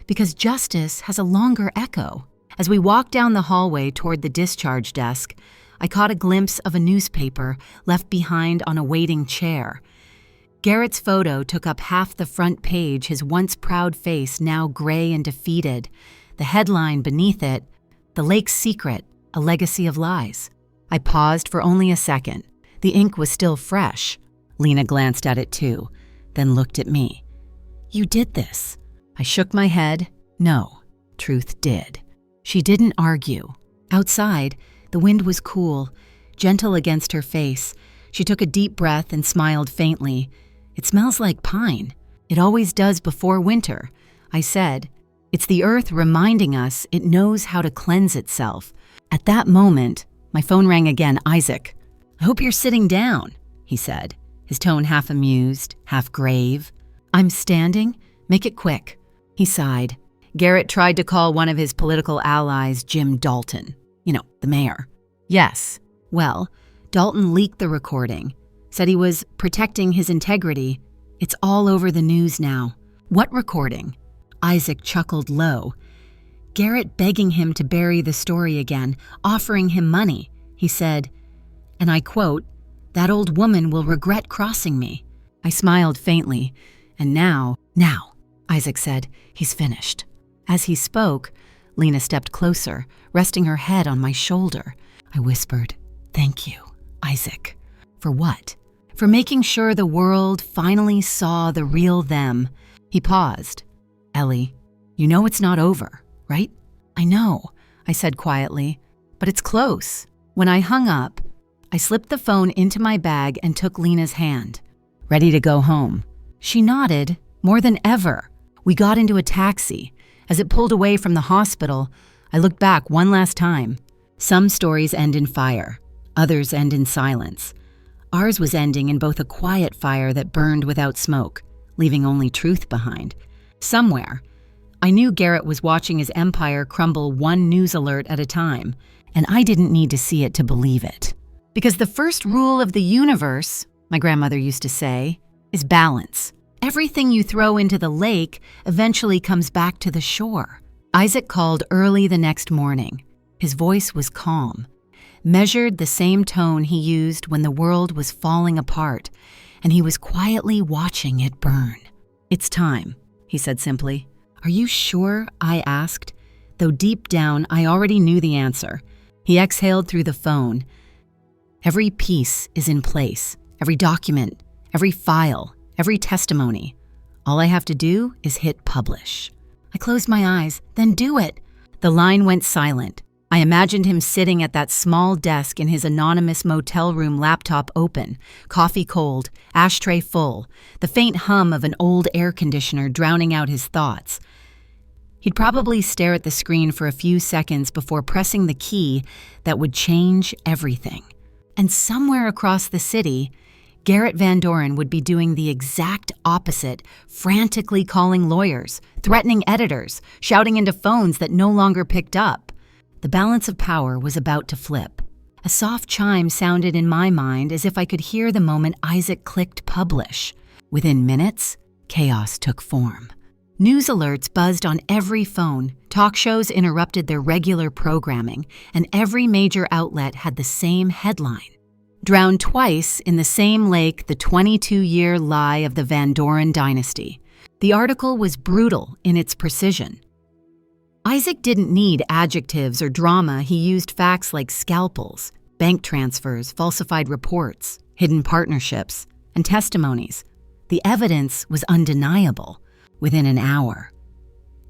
because justice has a longer echo. As we walked down the hallway toward the discharge desk, I caught a glimpse of a newspaper left behind on a waiting chair. Garrett's photo took up half the front page, his once proud face now gray and defeated. The headline beneath it, "The Lake's Secret, a Legacy of Lies." I paused for only a second. The ink was still fresh. Lena glanced at it too. then looked at me. "You did this." I shook my head. No, Truth did. She didn't argue. Outside, the wind was cool, gentle against her face. She took a deep breath and smiled faintly. "It smells like pine. It always does before winter," I said. "It's the earth reminding us it knows how to cleanse itself." At that moment, my phone rang again. "Isaac." "I hope you're sitting down," he said, his tone half amused, half grave. "I'm standing. Make it quick." He sighed. Garrett tried to call one of his political allies Jim Dalton. You know, the mayor. Yes. Well, Dalton leaked the recording, said he was protecting his integrity. It's all over the news now. "What recording?" Isaac chuckled low. "Garrett begging him to bury the story again, offering him money. He said, and I quote, 'That old woman will regret crossing me.'" I smiled faintly. "And now," Isaac said, "he's finished." As he spoke, Lena stepped closer, resting her head on my shoulder. I whispered, "Thank you, Isaac." "For what?" "For making sure the world finally saw the real them." He paused. "Ellie, you know it's not over, right?" "I know," I said quietly, "but it's close." When I hung up, I slipped the phone into my bag and took Lena's hand. "Ready to go home?" She nodded, more than ever. We got into a taxi. As it pulled away from the hospital, I looked back one last time. Some stories end in fire. Others end in silence. Ours was ending in both a quiet fire that burned without smoke, leaving only truth behind. Somewhere, I knew Garrett was watching his empire crumble one news alert at a time, and I didn't need to see it to believe it. Because the first rule of the universe, my grandmother used to say, is balance. Everything you throw into the lake eventually comes back to the shore. Isaac called early the next morning. His voice was calm, measured the same tone he used when the world was falling apart, and he was quietly watching it burn. "It's time," he said simply. "Are you sure?" I asked, though deep down I already knew the answer. He exhaled through the phone. "Every piece is in place, every document, every file, every testimony. All I have to do is hit publish." I closed my eyes. "Then do it." The line went silent. I imagined him sitting at that small desk in his anonymous motel room, laptop open, coffee cold, ashtray full, the faint hum of an old air conditioner drowning out his thoughts. He'd probably stare at the screen for a few seconds before pressing the key that would change everything. And somewhere across the city, Garrett Van Doren would be doing the exact opposite, frantically calling lawyers, threatening editors, shouting into phones that no longer picked up. The balance of power was about to flip. A soft chime sounded in my mind as if I could hear the moment Isaac clicked publish. Within minutes, chaos took form. News alerts buzzed on every phone, talk shows interrupted their regular programming, and every major outlet had the same headline. "Drowned twice in the same lake, the 22-year lie of the Van Doren dynasty." The article was brutal in its precision. Isaac didn't need adjectives or drama. He used facts like scalpels, bank transfers, falsified reports, hidden partnerships, and testimonies. The evidence was undeniable. Within an hour,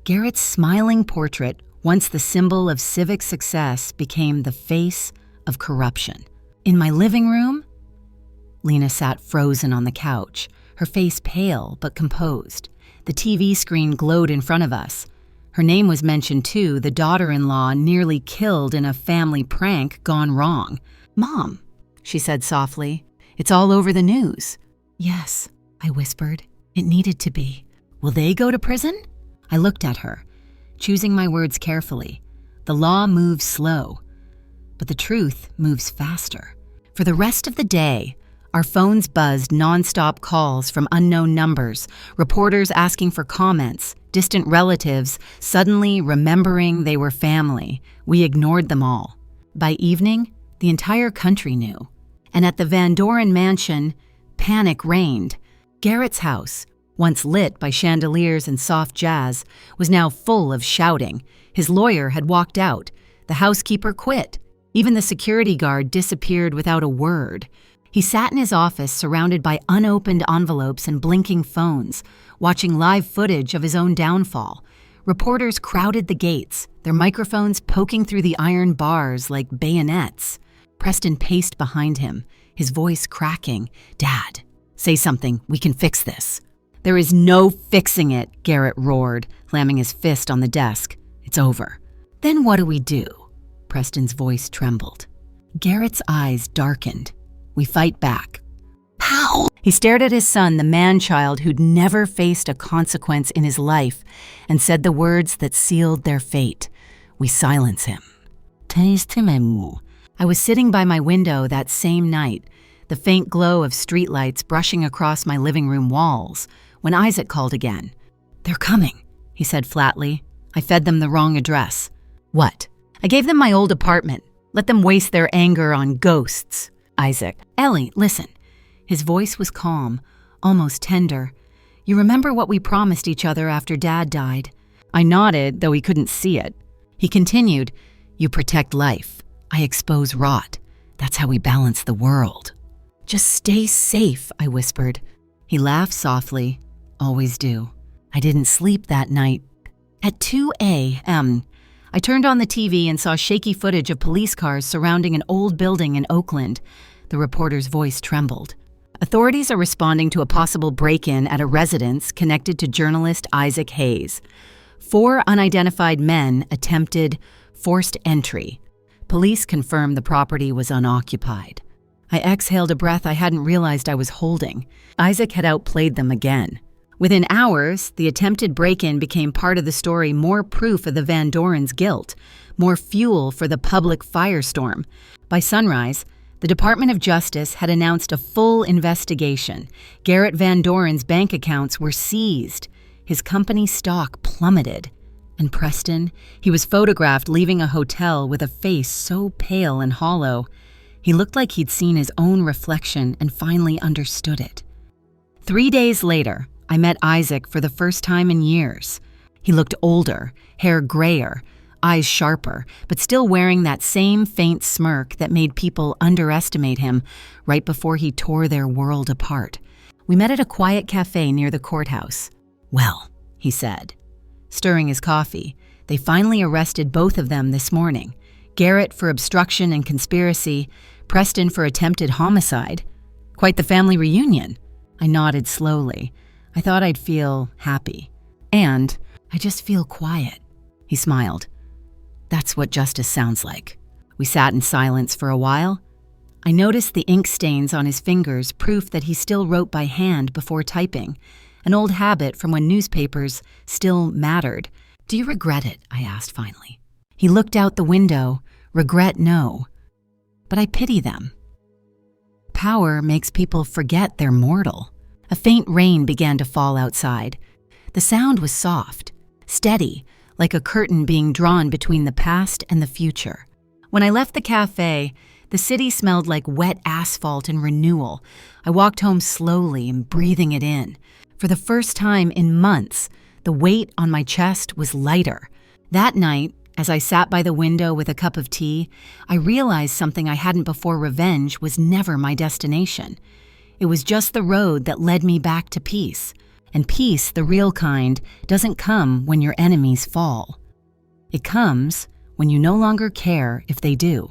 Garrett's smiling portrait, once the symbol of civic success, became the face of corruption. In my living room, Lena sat frozen on the couch, her face pale but composed. The TV screen glowed in front of us. Her name was mentioned too, the daughter-in-law nearly killed in a family prank gone wrong. "Mom," she said softly, "it's all over the news." "Yes," I whispered. "It needed to be." "Will they go to prison?" I looked at her, choosing my words carefully. The law moves slow, but the truth moves faster. For the rest of the day, our phones buzzed nonstop calls from unknown numbers, reporters asking for comments, distant relatives suddenly remembering they were family. We ignored them all. By evening, the entire country knew. And at the Van Doren mansion, panic reigned. Garrett's house, once lit by chandeliers and soft jazz, was now full of shouting. His lawyer had walked out. The housekeeper quit. Even the security guard disappeared without a word. He sat in his office surrounded by unopened envelopes and blinking phones, watching live footage of his own downfall. Reporters crowded the gates, their microphones poking through the iron bars like bayonets. Preston paced behind him, his voice cracking. "Dad, say something, we can fix this." "There is no fixing it," Garrett roared, slamming his fist on the desk. "It's over." "Then what do we do?" Preston's voice trembled. Garrett's eyes darkened. "We fight back." "How?" He stared at his son, the man-child who'd never faced a consequence in his life, and said the words that sealed their fate. "We silence him." I was sitting by my window that same night, the faint glow of streetlights brushing across my living room walls, when Isaac called again. "They're coming," he said flatly. I fed them the wrong address. "What?" "I gave them my old apartment. Let them waste their anger on ghosts." "Isaac." "Ellie, listen." His voice was calm, almost tender. "You remember what we promised each other after Dad died?" I nodded, though he couldn't see it. He continued, "You protect life. I expose rot. That's how we balance the world." "Just stay safe," I whispered. He laughed softly. "Always do." I didn't sleep that night. At 2 a.m., I turned on the TV and saw shaky footage of police cars surrounding an old building in Oakland. The reporter's voice trembled. "Authorities are responding to a possible break-in at a residence connected to journalist Isaac Hayes. 4 unidentified men attempted forced entry. Police confirmed the property was unoccupied." I exhaled a breath I hadn't realized I was holding. Isaac had outplayed them again. Within hours, the attempted break-in became part of the story, more proof of the Van Doren's guilt, more fuel for the public firestorm. By sunrise, the Department of Justice had announced a full investigation. Garrett Van Doren's bank accounts were seized. His company stock plummeted. And Preston, he was photographed leaving a hotel with a face so pale and hollow. He looked like he'd seen his own reflection and finally understood it. 3 days later, I met Isaac for the first time in years. He looked older, hair grayer, eyes sharper, but still wearing that same faint smirk that made people underestimate him right before he tore their world apart. We met at a quiet cafe near the courthouse. "Well," he said, stirring his coffee, "they finally arrested both of them this morning. Garrett for obstruction and conspiracy, Preston for attempted homicide. Quite the family reunion." I nodded slowly. I thought I'd feel happy. "And I just feel quiet." He smiled. "That's what justice sounds like." We sat in silence for a while. I noticed the ink stains on his fingers, proof that he still wrote by hand before typing, an old habit from when newspapers still mattered. "Do you regret it?" I asked finally. He looked out the window. "Regret, no. But I pity them. Power makes people forget they're mortal." A faint rain began to fall outside. The sound was soft, steady, like a curtain being drawn between the past and the future. When I left the cafe, the city smelled like wet asphalt and renewal. I walked home slowly and breathing it in. For the first time in months, the weight on my chest was lighter. That night, as I sat by the window with a cup of tea, I realized something I hadn't before. Revenge was never my destination. It was just the road that led me back to peace. And peace, the real kind, doesn't come when your enemies fall. It comes when you no longer care if they do.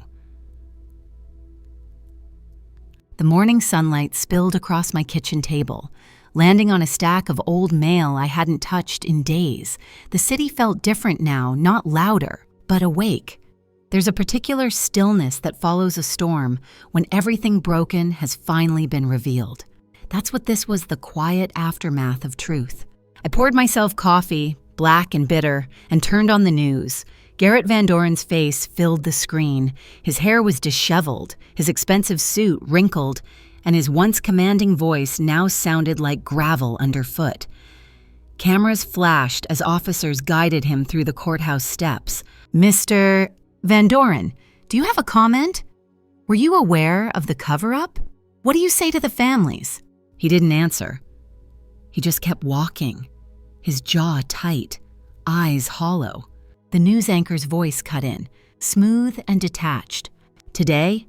The morning sunlight spilled across my kitchen table, landing on a stack of old mail I hadn't touched in days. The city felt different now, not louder, but awake. There's a particular stillness that follows a storm when everything broken has finally been revealed. That's what this was, the quiet aftermath of truth. I poured myself coffee, black and bitter, and turned on the news. Garrett Van Doren's face filled the screen. His hair was disheveled, his expensive suit wrinkled, and his once commanding voice now sounded like gravel underfoot. Cameras flashed as officers guided him through the courthouse steps. "Mr. Van Doren, do you have a comment? Were you aware of the cover-up? What do you say to the families?" He didn't answer. He just kept walking, his jaw tight, eyes hollow. The news anchor's voice cut in, smooth and detached. "Today,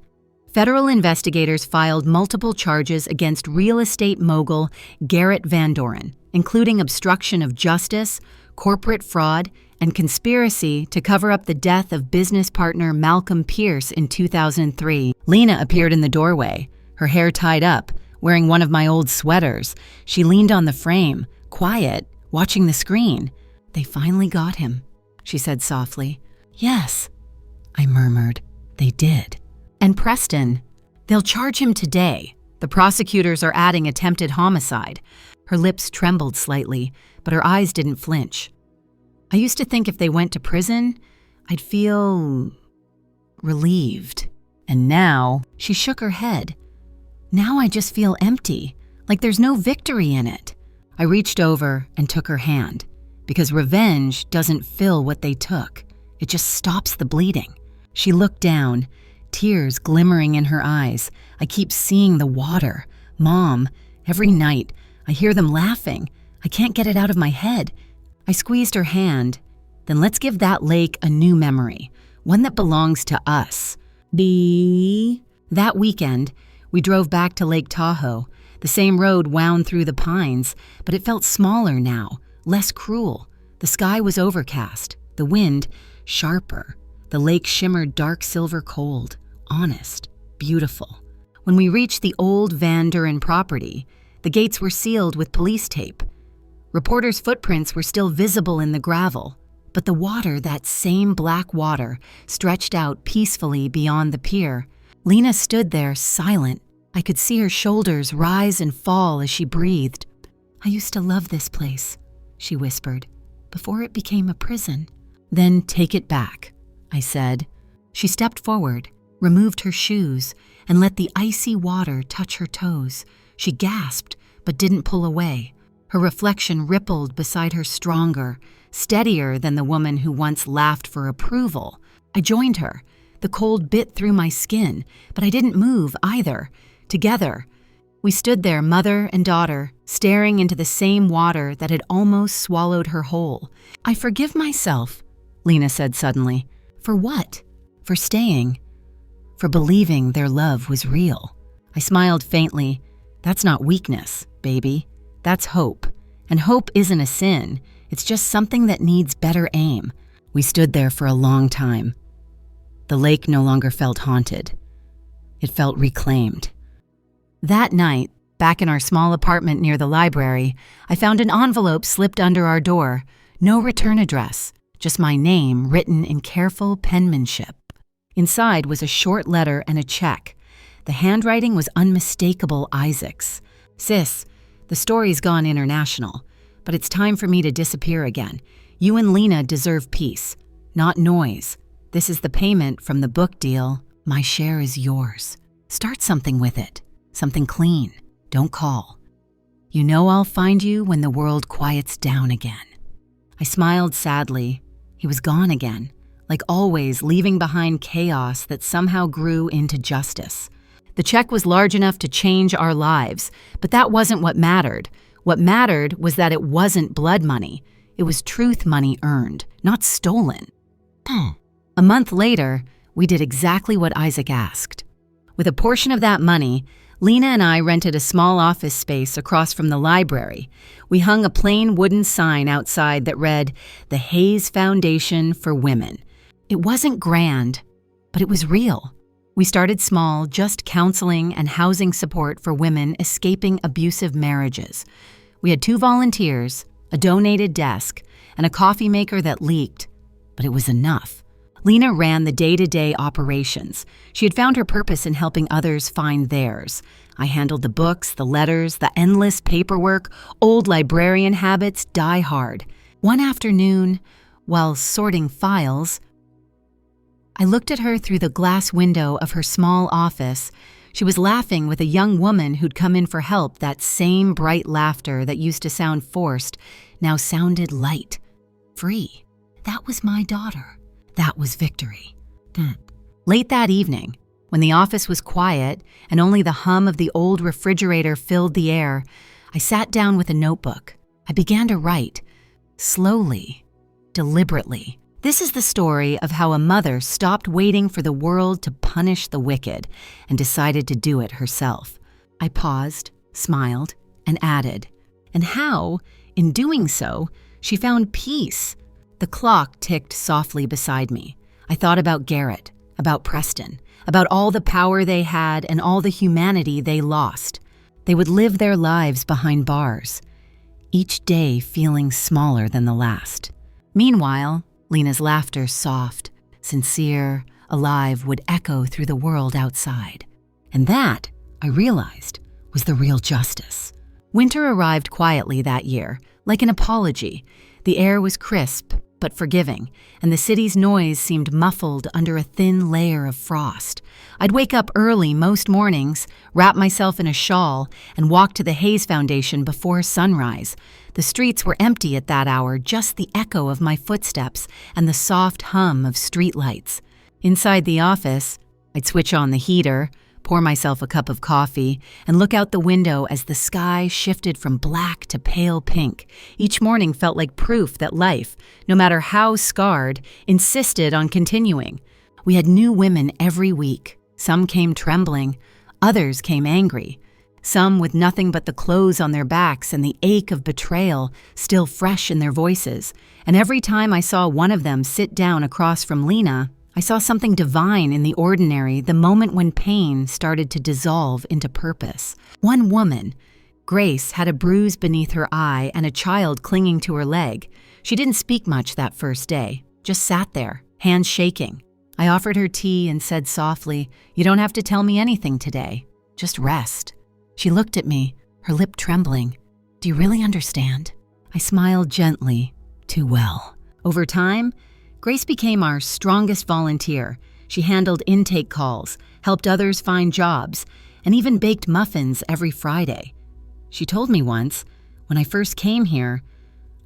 Federal investigators filed multiple charges against real estate mogul Garrett Van Doren, including obstruction of justice, corporate fraud, and conspiracy to cover up the death of business partner Malcolm Pierce in 2003. Lena appeared in the doorway, her hair tied up, wearing one of my old sweaters. She leaned on the frame, quiet, watching the screen. "They finally got him," she said softly. "Yes," I murmured. "They did." "And Preston, they'll charge him today. The prosecutors are adding attempted homicide." Her lips trembled slightly, but her eyes didn't flinch. "I used to think if they went to prison, I'd feel relieved. And now," she shook her head, "now I just feel empty, like there's no victory in it." I reached over and took her hand, because revenge doesn't fill what they took. It just stops the bleeding. She looked down, tears glimmering in her eyes. "I keep seeing the water. Mom, every night, I hear them laughing. I can't get it out of my head." I squeezed her hand. "Then let's give that lake a new memory, one that belongs to us." That weekend, we drove back to Lake Tahoe. The same road wound through the pines, but it felt smaller now, less cruel. The sky was overcast, the wind sharper. The lake shimmered dark silver cold, honest, beautiful. When we reached the old Van Doren property, the gates were sealed with police tape. Reporters' footprints were still visible in the gravel, but the water, that same black water, stretched out peacefully beyond the pier. Lena stood there, silent. I could see her shoulders rise and fall as she breathed. "I used to love this place," she whispered, "before it became a prison." "Then take it back," I said. She stepped forward, removed her shoes, and let the icy water touch her toes. She gasped, but didn't pull away. Her reflection rippled beside her, stronger, steadier than the woman who once laughed for approval. I joined her. The cold bit through my skin, but I didn't move either. Together, we stood there, mother and daughter, staring into the same water that had almost swallowed her whole. "I forgive myself," Lena said suddenly. "For what?" "For staying. For believing their love was real." I smiled faintly. "That's not weakness, baby. That's hope. And hope isn't a sin. It's just something that needs better aim." We stood there for a long time. The lake no longer felt haunted. It felt reclaimed. That night, back in our small apartment near the library, I found an envelope slipped under our door. No return address, just my name written in careful penmanship. Inside was a short letter and a check. The handwriting was unmistakable Isaac's. "Sis, the story's gone international, but it's time for me to disappear again. You and Lena deserve peace, not noise. This is the payment from the book deal. My share is yours. Start something with it, something clean. Don't call. You know I'll find you when the world quiets down again." I smiled sadly. He was gone again, like always, leaving behind chaos that somehow grew into justice. The check was large enough to change our lives, but that wasn't what mattered. What mattered was that it wasn't blood money. It was truth money earned, not stolen. A month later, we did exactly what Isaac asked. With a portion of that money, Lena and I rented a small office space across from the library. We hung a plain wooden sign outside that read, "The Hayes Foundation for Women." It wasn't grand, but it was real. We started small, just counseling and housing support for women escaping abusive marriages. We had 2 volunteers, a donated desk, and a coffee maker that leaked, but it was enough. Lena ran the day-to-day operations. She had found her purpose in helping others find theirs. I handled the books, the letters, the endless paperwork. Old librarian habits die hard. One afternoon, while sorting files, I looked at her through the glass window of her small office. She was laughing with a young woman who'd come in for help. That same bright laughter that used to sound forced now sounded light, free. That was my daughter. That was victory. Late that evening, when the office was quiet and only the hum of the old refrigerator filled the air, I sat down with a notebook. I began to write, slowly, deliberately. This is the story of how a mother stopped waiting for the world to punish the wicked and decided to do it herself. I paused, smiled, and added, and how, in doing so, she found peace. The clock ticked softly beside me. I thought about Garrett, about Preston, about all the power they had and all the humanity they lost. They would live their lives behind bars, each day feeling smaller than the last. Meanwhile, Lena's laughter, soft, sincere, alive, would echo through the world outside. And that, I realized, was the real justice. Winter arrived quietly that year, like an apology. The air was crisp but forgiving, and the city's noise seemed muffled under a thin layer of frost. I'd wake up early most mornings, wrap myself in a shawl, and walk to the Hayes Foundation before sunrise. The streets were empty at that hour, just the echo of my footsteps and the soft hum of streetlights. Inside the office, I'd switch on the heater, pour myself a cup of coffee, and look out the window as the sky shifted from black to pale pink. Each morning felt like proof that life, no matter how scarred, insisted on continuing. We had new women every week. Some came trembling, others came angry. Some with nothing but the clothes on their backs and the ache of betrayal still fresh in their voices. And every time I saw one of them sit down across from Lena, I saw something divine in the ordinary, the moment when pain started to dissolve into purpose. One woman, Grace, had a bruise beneath her eye and a child clinging to her leg. She didn't speak much that first day, just sat there, hands shaking. I offered her tea and said softly, "You don't have to tell me anything today. Just rest." She looked at me, her lip trembling. "Do you really understand?" I smiled gently, too well. Over time, Grace became our strongest volunteer. She handled intake calls, helped others find jobs, and even baked muffins every Friday. She told me once, when I first came here,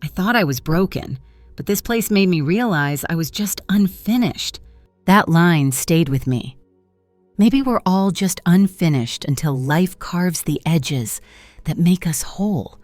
I thought I was broken, but this place made me realize I was just unfinished. That line stayed with me. Maybe we're all just unfinished until life carves the edges that make us whole.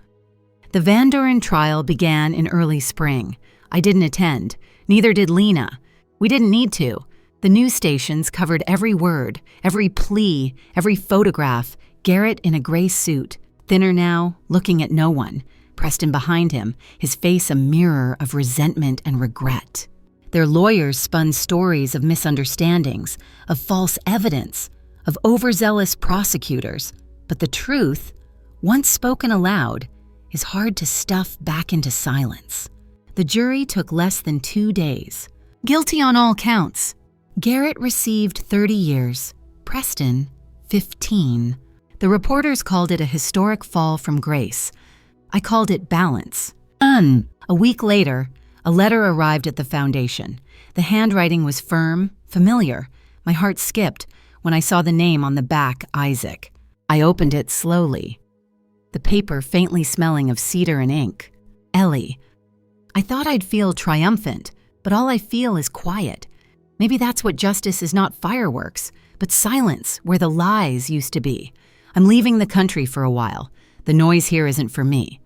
The Van Doren trial began in early spring. I didn't attend. Neither did Lena. We didn't need to. The news stations covered every word, every plea, every photograph. Garrett in a gray suit, thinner now, looking at no one. Preston behind him, his face a mirror of resentment and regret. Their lawyers spun stories of misunderstandings, of false evidence, of overzealous prosecutors. But the truth, once spoken aloud, is hard to stuff back into silence. The jury took less than 2 days. Guilty on all counts. Garrett received 30 years, Preston 15. The reporters called it a historic fall from grace. I called it balance. A week later, a letter arrived at the foundation. The handwriting was firm, familiar. My heart skipped when I saw the name on the back, Isaac. I opened it slowly, the paper faintly smelling of cedar and ink. Ellie. I thought I'd feel triumphant, but all I feel is quiet. Maybe that's what justice is, not fireworks, but silence where the lies used to be. I'm leaving the country for a while. The noise here isn't for me.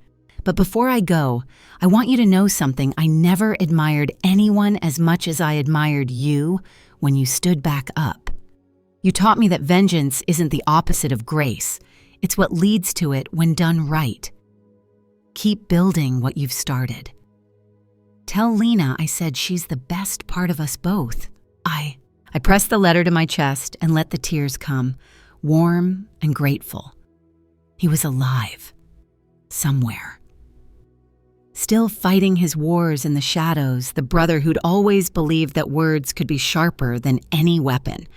But before I go, I want you to know something. I never admired anyone as much as I admired you when you stood back up. You taught me that vengeance isn't the opposite of grace. It's what leads to it when done right. Keep building what you've started. Tell Lena I said she's the best part of us both. I pressed the letter to my chest and let the tears come, warm and grateful. He was alive, somewhere. Still fighting his wars in the shadows, the brother who'd always believed that words could be sharper than any weapon.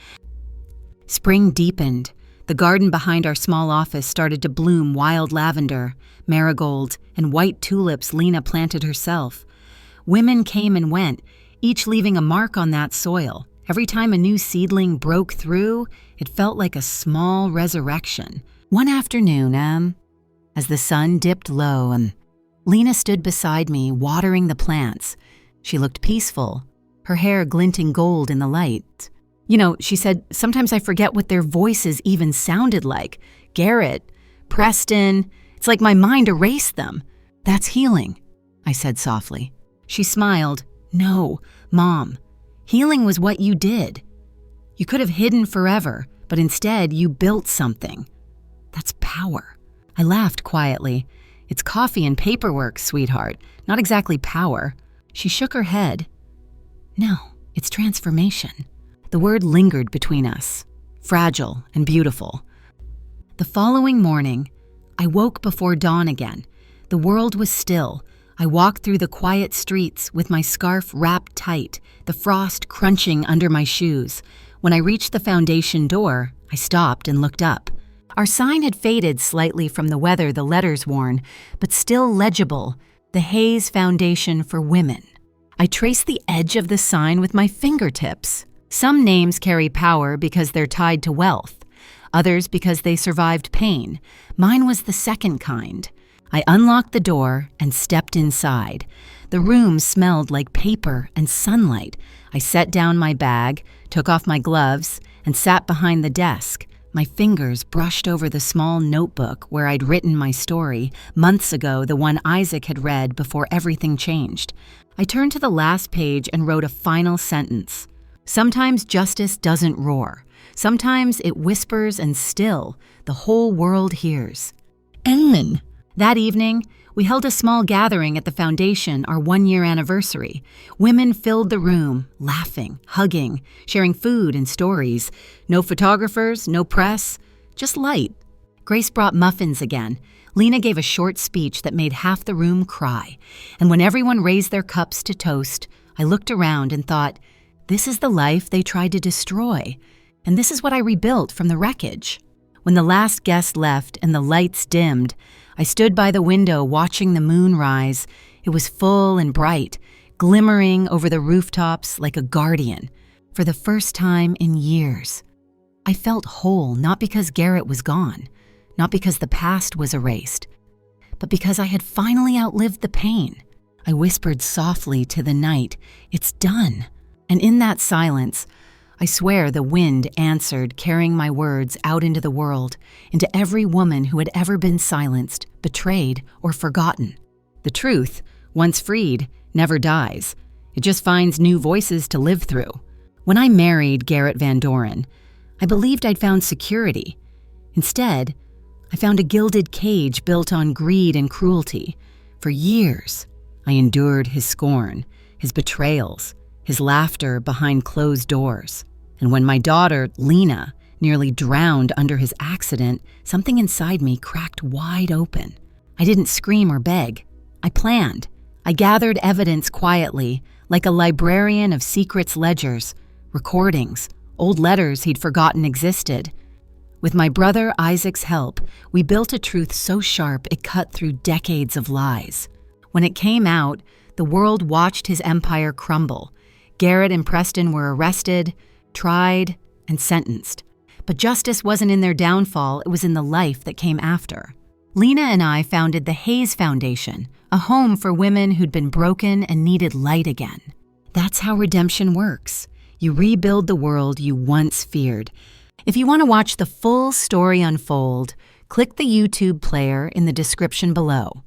Spring deepened. The garden behind our small office started to bloom wild lavender, marigold, and white tulips Lena planted herself. Women came and went, each leaving a mark on that soil. Every time a new seedling broke through, it felt like a small resurrection. One afternoon, as the sun dipped low, Lena stood beside me, watering the plants. She looked peaceful, her hair glinting gold in the light. You know, she said, sometimes I forget what their voices even sounded like. Garrett, Preston, it's like my mind erased them. That's healing, I said softly. She smiled, No, Mom, healing was what you did. You could have hidden forever, but instead you built something. That's power. I laughed quietly. It's coffee and paperwork, sweetheart, not exactly power. She shook her head. No, it's transformation. The word lingered between us, fragile and beautiful. The following morning, I woke before dawn again. The world was still. I walked through the quiet streets with my scarf wrapped tight, the frost crunching under my shoes. When I reached the foundation door, I stopped and looked up. Our sign had faded slightly from the weather the letters worn, but still legible, the Hayes Foundation for Women. I traced the edge of the sign with my fingertips. Some names carry power because they're tied to wealth, others because they survived pain. Mine was the second kind. I unlocked the door and stepped inside. The room smelled like paper and sunlight. I set down my bag, took off my gloves, and sat behind the desk. My fingers brushed over the small notebook where I'd written my story, months ago, the one Isaac had read before everything changed. I turned to the last page and wrote a final sentence. Sometimes justice doesn't roar. Sometimes it whispers and still, the whole world hears. Amen. That evening, we held a small gathering at the foundation, our 1-year anniversary. Women filled the room, laughing, hugging, sharing food and stories. No photographers, no press, just light. Grace brought muffins again. Lena gave a short speech that made half the room cry. And when everyone raised their cups to toast, I looked around and thought, this is the life they tried to destroy. And this is what I rebuilt from the wreckage. When the last guest left and the lights dimmed, I stood by the window watching the moon rise. It was full and bright, glimmering over the rooftops like a guardian. For the first time in years, I felt whole, not because Garrett was gone, not because the past was erased, but because I had finally outlived the pain. I whispered softly to the night, "It's done." And in that silence, I swear the wind answered, carrying my words out into the world, into every woman who had ever been silenced, betrayed, or forgotten. The truth, once freed, never dies. It just finds new voices to live through. When I married Garrett Van Doren, I believed I'd found security. Instead, I found a gilded cage built on greed and cruelty. For years, I endured his scorn, his betrayals, his laughter behind closed doors. And when my daughter, Lena, nearly drowned under his accident, something inside me cracked wide open. I didn't scream or beg. I planned. I gathered evidence quietly, like a librarian of secrets ledgers, recordings, old letters he'd forgotten existed. With my brother Isaac's help, we built a truth so sharp it cut through decades of lies. When it came out, the world watched his empire crumble. Garrett and Preston were arrested, tried, and sentenced. But justice wasn't in their downfall, it was in the life that came after. Lena and I founded the Hayes Foundation, a home for women who'd been broken and needed light again. That's how redemption works. You rebuild the world you once feared. If you want to watch the full story unfold, click the YouTube player in the description below.